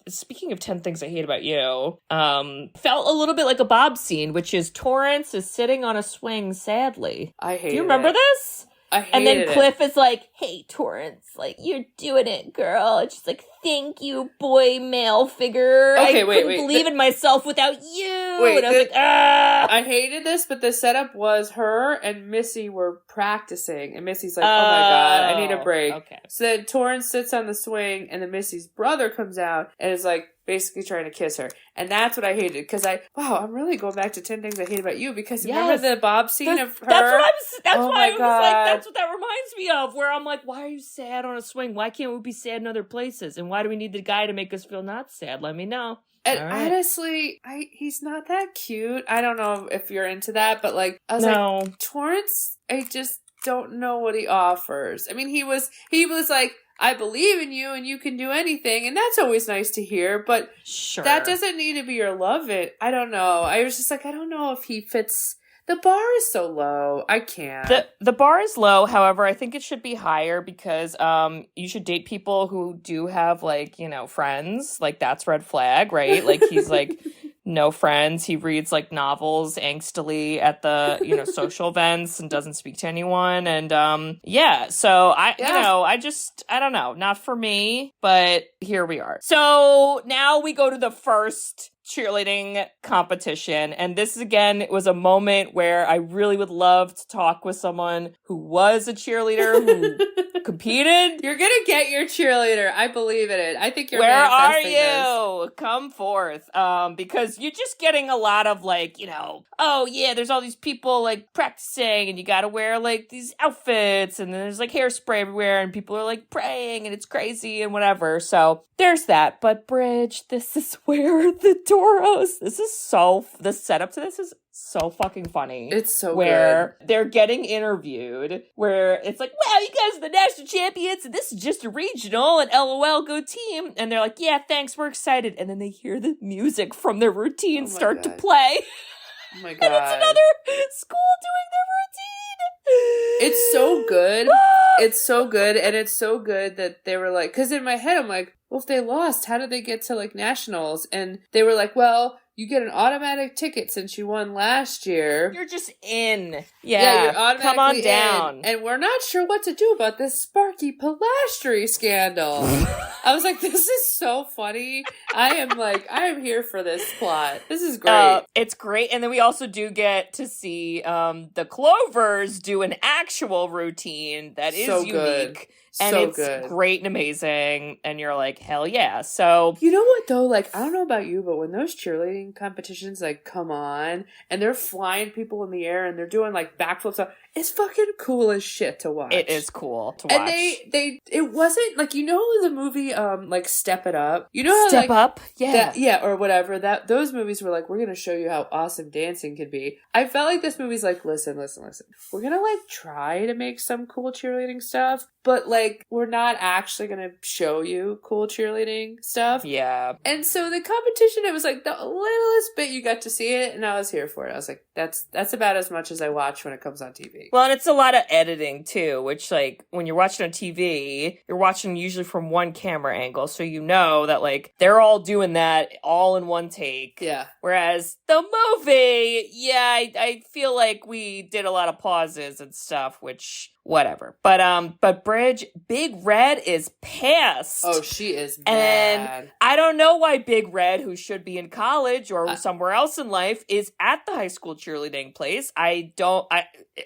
speaking of 10 Things I Hate About You, felt a little bit like a Bob scene, which is Torrance is sitting on a swing sadly. I hate it. Do you remember this? I hated And then it. Cliff is like, hey, Torrance, like, you're doing it, girl. And she's like, thank you, boy male figure. Okay, I couldn't believe in myself without you. Wait, and I was like, ah. I hated this, but the setup was her and Missy were practicing. And Missy's like, oh my God, I need a break. Okay. So then Torrance sits on the swing, and then Missy's brother comes out and is like, basically trying to kiss her. And that's what I hated. Because I'm really going back to 10 Things I Hate About You. Because remember the Bob scene of her? That's why I was like, that's what that reminds me of. Where I'm like, why are you sad on a swing? Why can't we be sad in other places? And why do we need the guy to make us feel not sad? Let me know. And honestly, he's not that cute. I don't know if you're into that, but like, I was like, Torrance, I just don't know what he offers. I mean, he was like, I believe in you and you can do anything. And that's always nice to hear, but that doesn't need to be your love it. I don't know. I was just like, I don't know if he fits The bar is so low. I can't. The bar is low. However, I think it should be higher because you should date people who do have, like, you know, friends. Like, that's red flag, right? Like, he's like no friends. He reads like novels angstily at the, you know, social events and doesn't speak to anyone. And so I don't know, not for me, but here we are. So now we go to the first cheerleading competition, and this again was a moment where I really would love to talk with someone who was a cheerleader who competed. You're gonna get your cheerleader. I believe in it. I think you're. Where are you? This. Come forth, because you're just getting a lot of like, you know, oh yeah, there's all these people like practicing, and you got to wear like these outfits, and then there's like hairspray everywhere, and people are like praying, and it's crazy and whatever. So there's that. But Bridge, this is where the the setup to this is so fucking funny. It's so where good. They're getting interviewed, where it's like, wow, you guys are the national champions, and this is just a regional, and LOL, go team. And they're like, yeah, thanks, we're excited. And then they hear the music from their routine start to play. Oh my God. And it's another school doing their routine. It's so good. It's so good. And it's so good that they were like, because in my head, I'm like, well, if they lost, how did they get to like nationals? And they were like, well, you get an automatic ticket since you won last year. You're just in. Yeah, you're automatically come on down. in. And we're not sure what to do about this Sparky Pilastri scandal. I was like, this is so funny. I am here for this plot. This is great. It's great. And then we also do get to see the Clovers do an actual routine that is so unique. Good. And so it's good. Great and amazing. And you're like, hell yeah. So, you know what though? Like, I don't know about you, but when those cheerleading competitions like come on and they're flying people in the air and they're doing like backflips, it's fucking cool as shit to watch. It is cool to watch. And it wasn't like, you know, the movie like Step It Up. You know how Step Up? Yeah. Or whatever. Those movies were like, we're gonna show you how awesome dancing can be. I felt like this movie's like, listen. We're gonna like try to make some cool cheerleading stuff, but like we're not actually gonna show you cool cheerleading stuff. Yeah. And so the competition, it was like the littlest bit you got to see it, and I was here for it. I was like, that's about as much as I watch when it comes on TV. Well, and it's a lot of editing too, which like when you're watching on TV, you're watching usually from one camera angle, so you know that like they're all doing that all in one take. Yeah. Whereas the movie, I feel like we did a lot of pauses and stuff, which whatever. But Bridge, Big Red is pissed. Oh, she is mad. And I don't know why Big Red, who should be in college or somewhere else in life, is at the high school cheerleading place.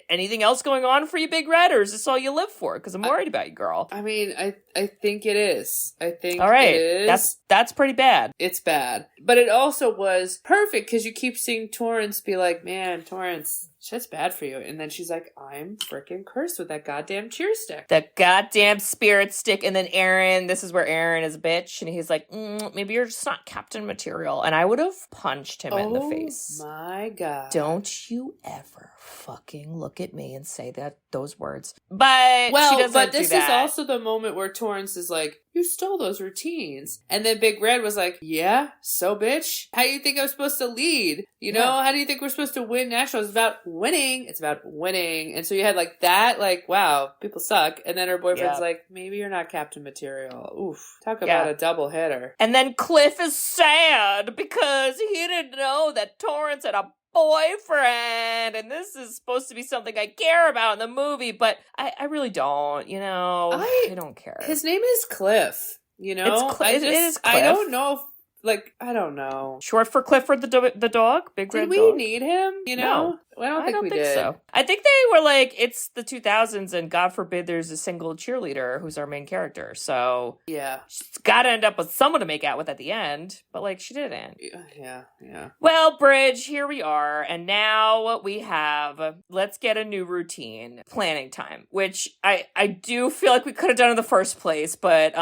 Anything else going on for you, Big Red, or is this all you live for? Because I'm worried about you, girl. I mean, I think it is. I think all right. It is. That's pretty bad. It's bad. But it also was perfect because you keep seeing Torrance be like, man, Torrance, shit's bad for you. And then she's like, I'm freaking cursed with that goddamn cheer stick. The goddamn spirit stick. And then Aaron, this is where Aaron is a bitch. And he's like, maybe you're just not captain material. And I would have punched him in the face. Oh my God. Don't you ever fucking look at me and say those words. But she doesn't but this do that. is also the moment where Torrance is like, you stole those routines. And then Big Red was like, yeah, so bitch. How do you think I'm supposed to lead? You know, how do you think we're supposed to win nationals? It's about winning. It's about winning. And so you had like that, like, wow, people suck. And then her boyfriend's like, maybe you're not captain material. Oof. Talk about a double hitter. And then Cliff is sad because he didn't know that Torrance had a boyfriend, and this is supposed to be something I care about in the movie, but I really don't, you know. I don't care. His name is Cliff, you know? It is Cliff. I don't know if, like, I don't know. Short for Clifford the dog? Big red dog? Did we need him, you know? No. I don't think we did. So. I think they were like, it's the 2000s, and God forbid there's a single cheerleader who's our main character. So yeah, she's got to end up with someone to make out with at the end. But like, she didn't. Yeah. Well, Bridge, here we are, and now we have. Let's get a new routine. Planning time, which I do feel like we could have done in the first place, but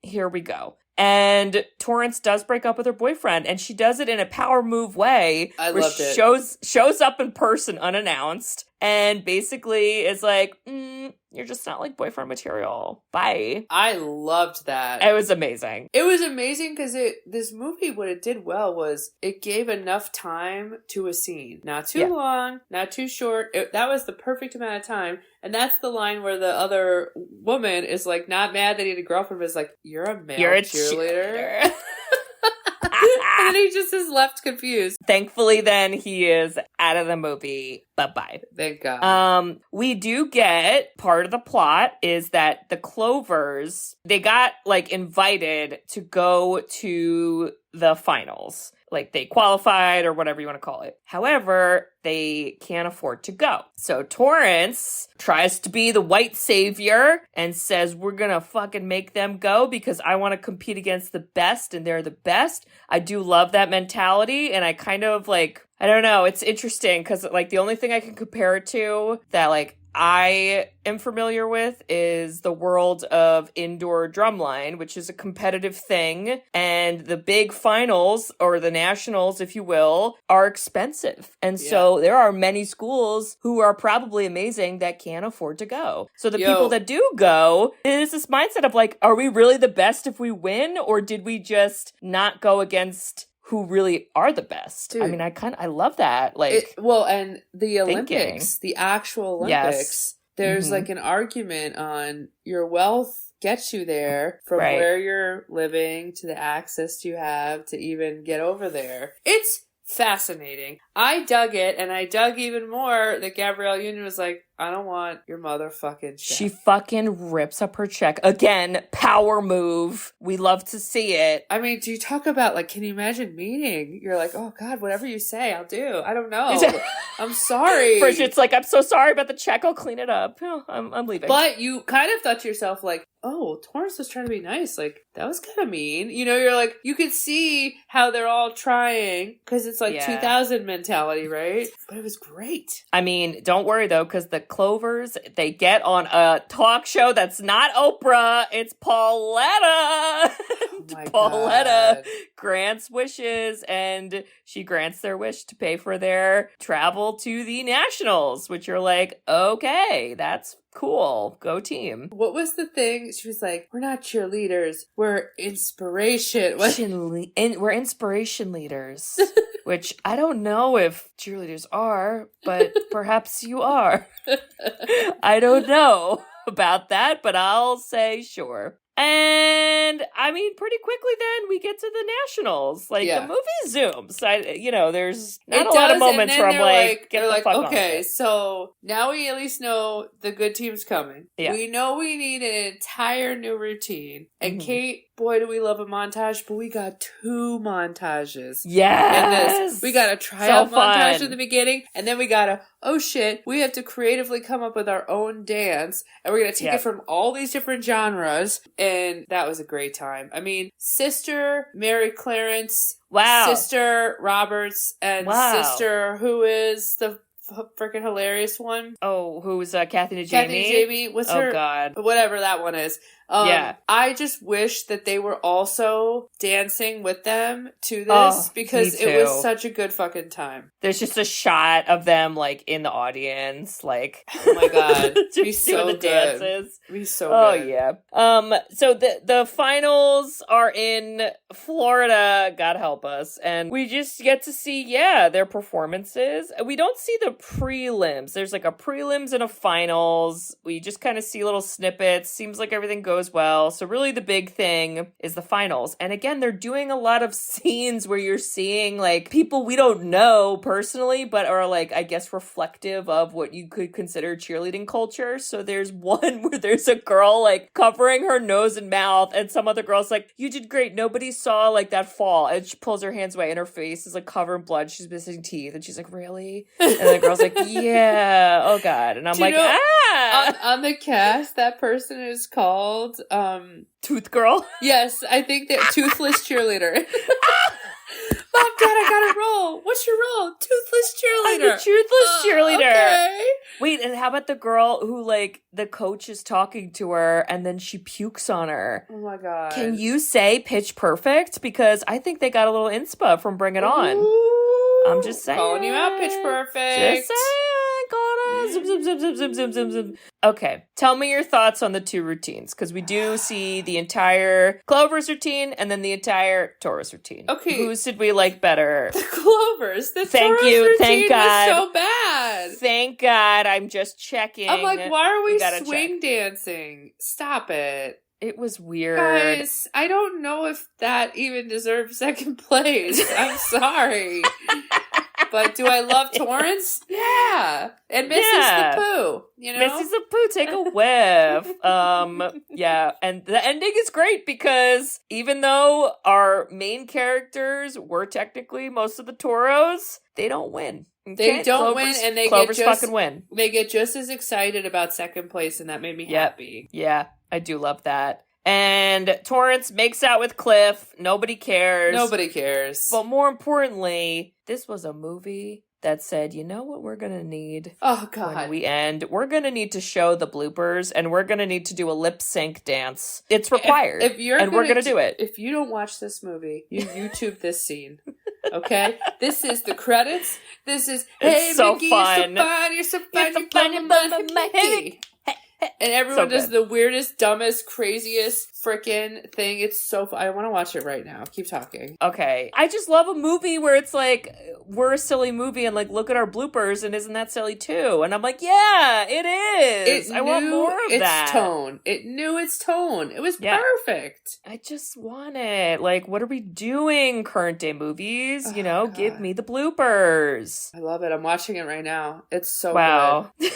here we go. And Torrance does break up with her boyfriend, and she does it in a power move way. I loved it. Shows up in person unannounced, and basically is like, you're just not like boyfriend material. Bye. I loved that. It was amazing. It was amazing because this movie, what it did well was it gave enough time to a scene. Not too long, not too short. That was the perfect amount of time. And that's the line where the other woman is like not mad that he had a girlfriend, but is like, you're a male cheerleader. And then he just is left confused. Thankfully, then he is out of the movie. Bye-bye. Thank God. We do get part of the plot is that the Clovers, they got like invited to go to the finals. Like they qualified or whatever you want to call it. However, they can't afford to go. So Torrance tries to be the white savior and says, we're going to fucking make them go because I want to compete against the best and they're the best. I do love that mentality. And I kind of like, I don't know. It's interesting because like the only thing I can compare it to that like I am familiar with is the world of indoor drumline, which is a competitive thing. And the big finals, or the nationals, if you will, are expensive. And so there are many schools who are probably amazing that can't afford to go. So the people that do go, there's this mindset of like, are we really the best if we win? Or did we just not go against who really are the best? Dude. I mean, I love that. Like, and the Olympics, the actual Olympics, there's like an argument on your wealth gets you there from where you're living to the access you have to even get over there. It's fascinating. I dug it, and I dug even more that Gabrielle Union was like, I don't want your motherfucking check. She fucking rips up her check. Again, power move. We love to see it. I mean, do you talk about, like, can you imagine meeting? You're like, oh, God, whatever you say, I'll do. I don't know. I'm sorry. Bridget's like, I'm so sorry about the check. I'll clean it up. Oh, I'm leaving. But you kind of thought to yourself, like, oh, Torrance was trying to be nice. Like, that was kind of mean. You know, you're like, you could see how they're all trying because it's like 2000 mentality, right? But it was great. I mean, don't worry, though, because the Clovers, they get on a talk show that's not Oprah. It's Pauletta. Oh my Pauletta God. grants wishes, and she grants their wish to pay for their travel to the nationals, which you're like, okay, that's cool. Go team. What was the thing? She was like, we're not cheerleaders. We're inspiration. We're inspiration leaders. Which I don't know if cheerleaders are, but perhaps you are. I don't know about that, but I'll say sure. And I mean, pretty quickly then we get to the nationals. Like the movie zooms. There's not a lot of moments where I'm like, get the fuck on with it. So now we at least know the good team's coming. Yeah. We know we need an entire new routine. And Kate, boy, do we love a montage, but we got 2 montages. Yes. We got a tryout montage at the beginning, and then we got a, oh shit, we have to creatively come up with our own dance, and we're going to take it from all these different genres, and that was a great time. I mean, Sister Mary Clarence, Sister Roberts, and Sister, who is the freaking hilarious one. Oh, who's Kathy Najimy? Kathy Najimy. What's her? Oh, God. Whatever that one is. I just wish that they were also dancing with them to this because it was such a good fucking time. There's just a shot of them like in the audience, like oh my God, just be so the good. dances. Be so good. good. Yeah. So the finals are in Florida. God help us, and we just get to see their performances. We don't see the prelims. There's like a prelims and a finals. We just kind of see little snippets. Seems like everything goes well. So really the big thing is the finals. And again, they're doing a lot of scenes where you're seeing like people we don't know personally, but are like, I guess, reflective of what you could consider cheerleading culture. So there's one where there's a girl like covering her nose and mouth, and some other girl's like, you did great. Nobody saw like that fall. And she pulls her hands away and her face is like covered in blood. She's missing teeth. And she's like, really? And the girl's like, yeah. Oh God. And I'm like, on the cast, that person is called Tooth Girl. Yes, I think that Toothless Cheerleader. Mom, Dad, I got a role. What's your role? Toothless Cheerleader. I'm the Toothless Cheerleader. Okay. Wait, and how about the girl who like the coach is talking to her and then she pukes on her? Oh my God. Can you say Pitch Perfect? Because I think they got a little inspo from Bring It On. Ooh, I'm just saying. Calling you out, Pitch Perfect. Just saying. Gonna zoom. Okay, tell me your thoughts on the two routines, because we do see the entire Clovers routine and then the entire Taurus routine. Okay. Whose did we like better? The Clovers. The Thank Taurus you. routine Thank God. was so bad. Thank God. I'm just checking. I'm like, why are we gotta swing dancing? Stop it. It was weird. Guys, I don't know if that even deserves second place. I'm sorry. But do I love Torrance? Yeah. And Missy's the poo, you know? Missy's the poo, take a whiff. Yeah. And the ending is great because even though our main characters were technically most of the Toros, they don't win. They don't win, and they Clovers fucking win. They get just as excited about second place, and that made me happy. Yeah, I do love that. And Torrance makes out with Cliff. Nobody cares. Nobody cares. But more importantly, this was a movie that said, you know what we're going to need? Oh, God. When we end, we're going to need to show the bloopers, and we're going to need to do a lip sync dance. It's required. We're going to do it. If you don't watch this movie, you YouTube this scene. Okay? This is the credits. This is, hey, it's so Mickey, fun. You're so fun, you're so fun, Mickey. And everyone does the weirdest, dumbest, craziest freaking thing. It's so fun. I want to watch it right now. Keep talking. Okay. I just love a movie where it's like, we're a silly movie and like, look at our bloopers and isn't that silly too? And I'm like, yeah, it is. I want more of that. It knew its tone. It was perfect. I just want it. Like, what are we doing, current day movies? Oh, God. Give me the bloopers. I love it. I'm watching it right now. It's so good.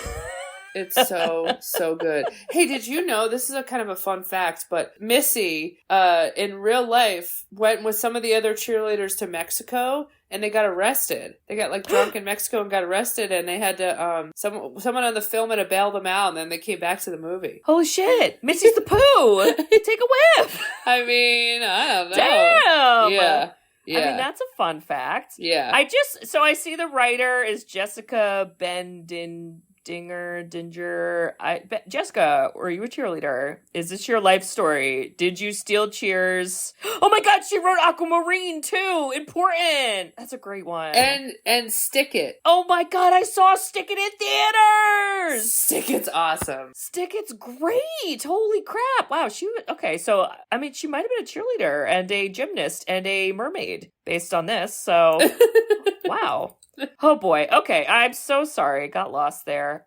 It's so good. Hey, did you know, this is a kind of a fun fact, but Missy, in real life, went with some of the other cheerleaders to Mexico, and they got arrested. They got, like, drunk in Mexico and got arrested, and they had to, someone on the film had to bail them out, and then they came back to the movie. Holy shit. Missy's the poo. Take a whiff. I mean, I don't know. Damn. Yeah. I mean, that's a fun fact. Yeah. I see the writer is Jessica Dinger. Jessica, were you a cheerleader? Is this your life story? Did you steal cheers? Oh my God, she wrote Aquamarine too. Important. That's a great one. And Stick It. Oh my God, I saw Stick It in theaters. Stick It's awesome. Stick It's great. Holy crap. Wow, okay, so I mean, she might have been a cheerleader and a gymnast and a mermaid based on this. So wow. Oh boy. Okay, I'm so sorry. Got lost there.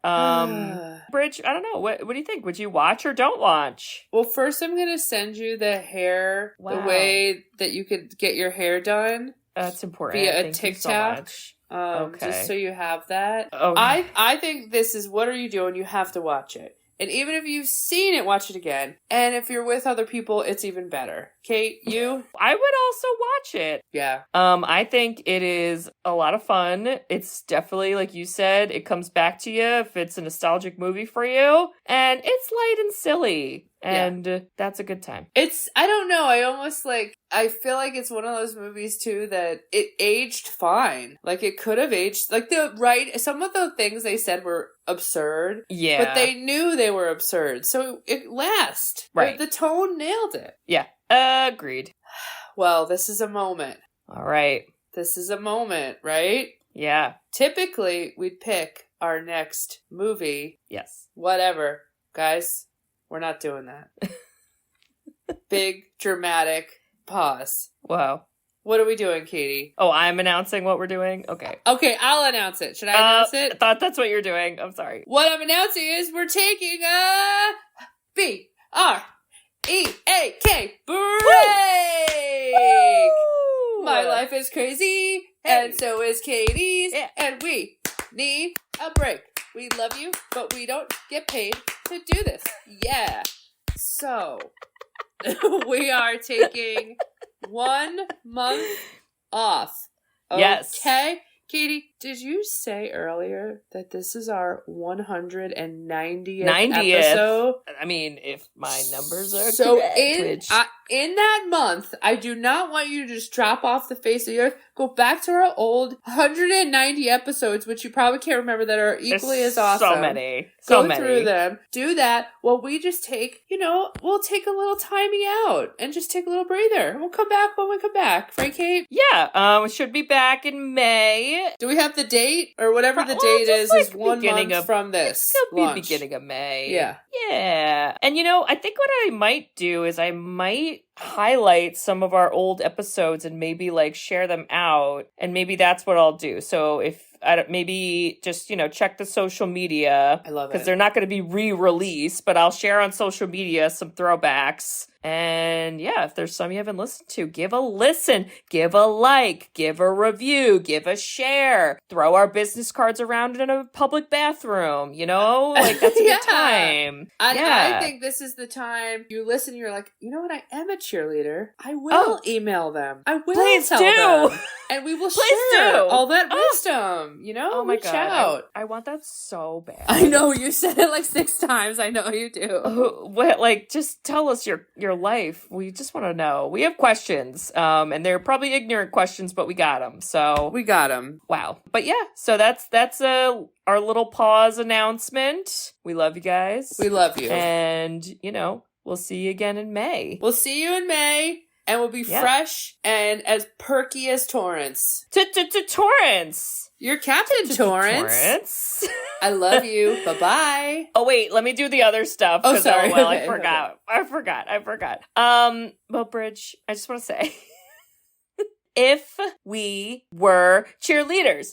Bridge, I don't know. What do you think? Would you watch or don't watch? Well, first I'm going to send you the hair, the way that you could get your hair done. That's important. Via Thank a TikTok. You so much. Okay. Just so you have that. Okay. I think this is What Are You Doing? You have to watch it. And even if you've seen it, watch it again. And if you're with other people, it's even better. Kate, you? I would also watch it. Yeah. I think it is a lot of fun. It's definitely, like you said, it comes back to you if it's a nostalgic movie for you. And it's light and silly. And that's a good time. I don't know, I feel like it's one of those movies too that it aged fine. Like it could have aged, like some of the things they said were absurd. Yeah. But they knew they were absurd. So it lasts. Right. The tone nailed it. Yeah. Agreed. Well, this is a moment. All right. This is a moment, right? Yeah. Typically, we'd pick our next movie. Yes. Whatever. Guys, we're not doing that. Big, dramatic pause. Wow. What are we doing, Katie? Oh, I'm announcing what we're doing? Okay. Okay, I'll announce it. Should I announce it? I thought that's what you're doing. I'm sorry. What I'm announcing is we're taking a BREAK break! Woo! My life is crazy, and so is Katie's, and we need a break. We love you, but we don't get paid to do this. Yeah. So, we are taking 1 month off. Okay? Yes. Katie, did you say earlier that this is our 190th episode? I mean, if my numbers are so correct. In that month, I do not want you to just drop off the face of the earth. Go back to our old 190 episodes, which you probably can't remember, that are equally as awesome. So many. Go through them. Do that. Well, we just take, we'll take a little timey out and just take a little breather. We'll come back when we come back. Right, Kate? Yeah. We should be back in May. May. Do we have the date? Or whatever the date is 1 month from this. It could launch. be beginning of May. Yeah. Yeah. And I think what I might do is I might highlight some of our old episodes and maybe share them out, and maybe that's what I'll do. So if maybe just check the social media. I love it because they're not going to be re-released, but I'll share on social media some throwbacks. And yeah, if there's some you haven't listened to, give a listen, give a like, give a review, give a share, throw our business cards around in a public bathroom, that's a good time. I think this is the time you listen, you're like, you know what, I am a cheerleader. I will email them. I will tell them. And we will share all that wisdom, Oh my reach God. out. I want that so bad. I know, you said it 6 times. I know you do. Just tell us your life. We just want to know. We have questions, and they're probably ignorant questions, but we got them. So we got them. Wow. But yeah, so that's our little pause announcement. We love you guys. We love you. And we'll see you again in May. We'll see you in May. And we'll be fresh and as perky as Torrance. Torrance! You're Captain Torrance. I love you. Bye-bye. Oh, wait. Let me do the other stuff. Oh, sorry. I forgot. I forgot. Well, Bridge, I just want to say... If we were cheerleaders,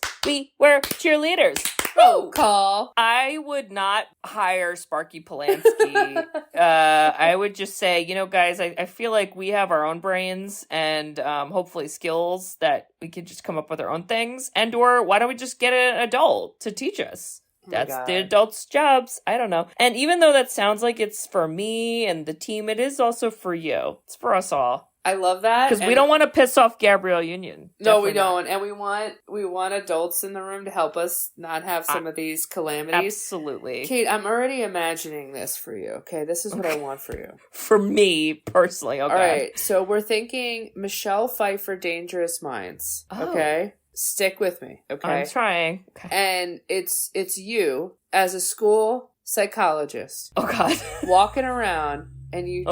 Roll call. I would not hire Sparky Polanski. I would just say, guys, I feel like we have our own brains and hopefully skills that we can just come up with our own things. And or why don't we just get an adult to teach us? That's the adults' jobs. I don't know. And even though that sounds like it's for me and the team, it is also for you. It's for us all. I love that. Because we don't want to piss off Gabrielle Union. No, we don't. And we want adults in the room to help us not have some of these calamities. Absolutely. Kate, I'm already imagining this for you. Okay, this is what I want for you. For me, personally. Okay. All right, so we're thinking Michelle Pfeiffer, Dangerous Minds. Okay? Stick with me, okay? I'm trying. Okay. And it's you as a school psychologist. Oh, God. Walking around. And you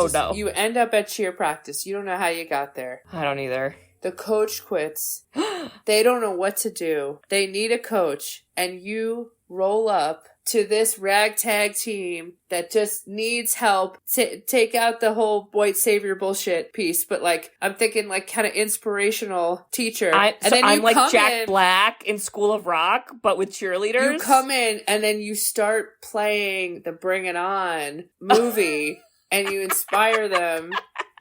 end up at cheer practice. You don't know how you got there. I don't either. The coach quits. They don't know what to do. They need a coach. And you roll up to this ragtag team that just needs help to take out the whole white savior bullshit piece. But I'm thinking kind of inspirational teacher. I'm like Jack Black in School of Rock, but with cheerleaders. You come in and then you start playing the Bring It On movie. And you inspire them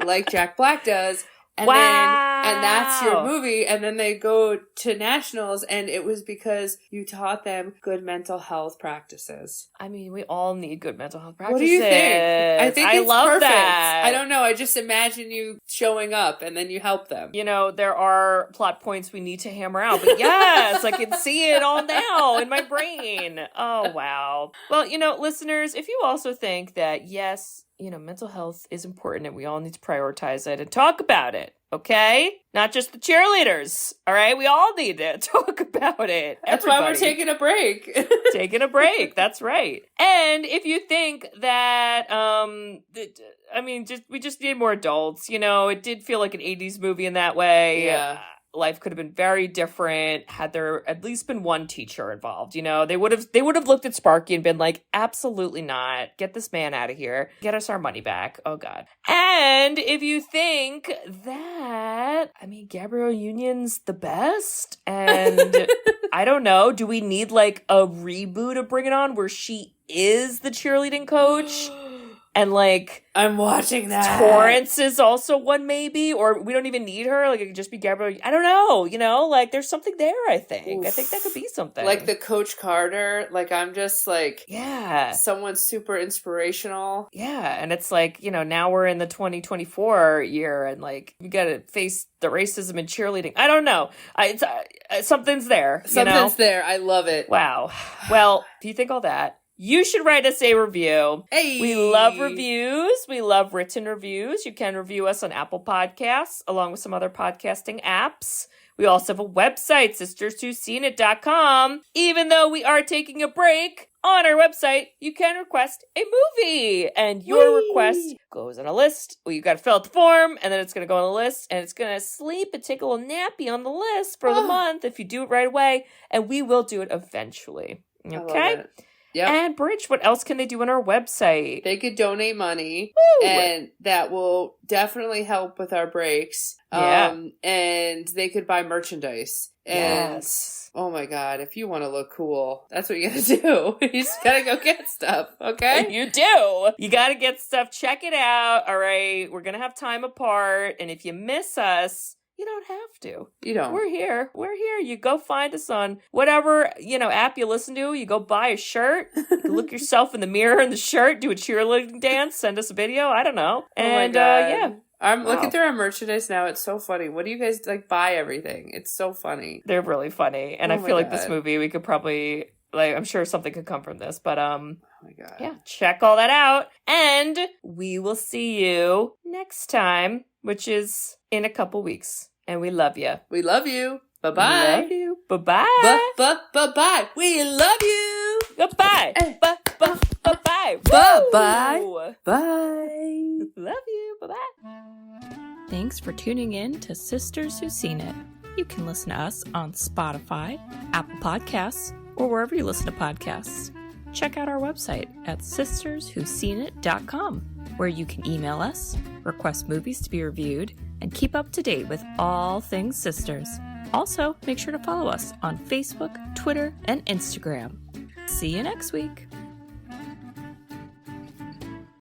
like Jack Black does. And and that's your movie. And then they go to nationals. And it was because you taught them good mental health practices. I mean, we all need good mental health practices. What do you think? I think it's love perfect. That. I don't know. I just imagine you showing up and then you help them. There are plot points we need to hammer out. But yes, I can see it all now in my brain. Oh, wow. Well, listeners, if you also think that, yes, mental health is important and we all need to prioritize it and talk about it, okay? Not just the cheerleaders, all right? We all need to talk about it. That's why we're taking a break. Taking a break, that's right. And if you think that, we just need more adults, it did feel like an 80s movie in that way. Yeah. Life could have been very different had there at least been one teacher involved. They would have looked at Sparky and been like, absolutely not. Get this man out of here. Get us our money back. Oh, God. And if you think that, Gabrielle Union's the best, and I don't know, do we need a reboot of Bring It On where she is the cheerleading coach? And I'm watching that. Torrance is also one maybe, or we don't even need her. It could just be Gabrielle. I don't know. There's something there, I think. Oof. I think that could be something. The Coach Carter. I'm just yeah. Someone super inspirational. Yeah. And it's now we're in the 2024 year and you got to face the racism in cheerleading. I don't know. Something's there. Something's there. I love it. Wow. Well, if you think all that, you should write us a review. Hey. We love reviews. We love written reviews. You can review us on Apple Podcasts, along with some other podcasting apps. We also have a website, sisterswhoseenit.com. Even though we are taking a break, on our website, you can request a movie, and your request goes on a list. Well, you got to fill out the form, and then it's going to go on the list, and it's going to sleep and take a little nappy on the list for the month if you do it right away, and we will do it eventually. Okay? Yep. And Bridge, what else can they do on our website? They could donate money, Woo! and that will definitely help with our breaks. Yeah. And they could buy merchandise. And Yes. oh my God, if you want to look cool, that's what you gotta do. You just gotta go get stuff, okay? You do. You gotta get stuff. Check it out. All right. We're gonna have time apart. And if you miss us, you don't have to. You don't. We're here. We're here. You go find us on whatever, app you listen to. You go buy a shirt. You can look yourself in the mirror in the shirt, do a cheerleading dance, send us a video. I don't know. And, yeah. I'm looking through our merchandise now. It's so funny. What do you guys buy everything? It's so funny. They're really funny. And I feel like this movie, we could probably, I'm sure something could come from this, but, oh my God. Yeah, check all that out. And we will see you next time, which is in a couple weeks. And we love you. We love you. Bye-bye. Love you. Bye-bye. Bye-bye. We love you. Goodbye. Bye-bye. Bye-bye. Bye. Love you. Bye-bye. Thanks for tuning in to Sisters Who've Seen It. You can listen to us on Spotify, Apple Podcasts, or wherever you listen to podcasts. Check out our website at sisterswho'veseenit.com, where you can email us, request movies to be reviewed, and keep up to date with all things sisters. Also, make sure to follow us on Facebook, Twitter, and Instagram. See you next week.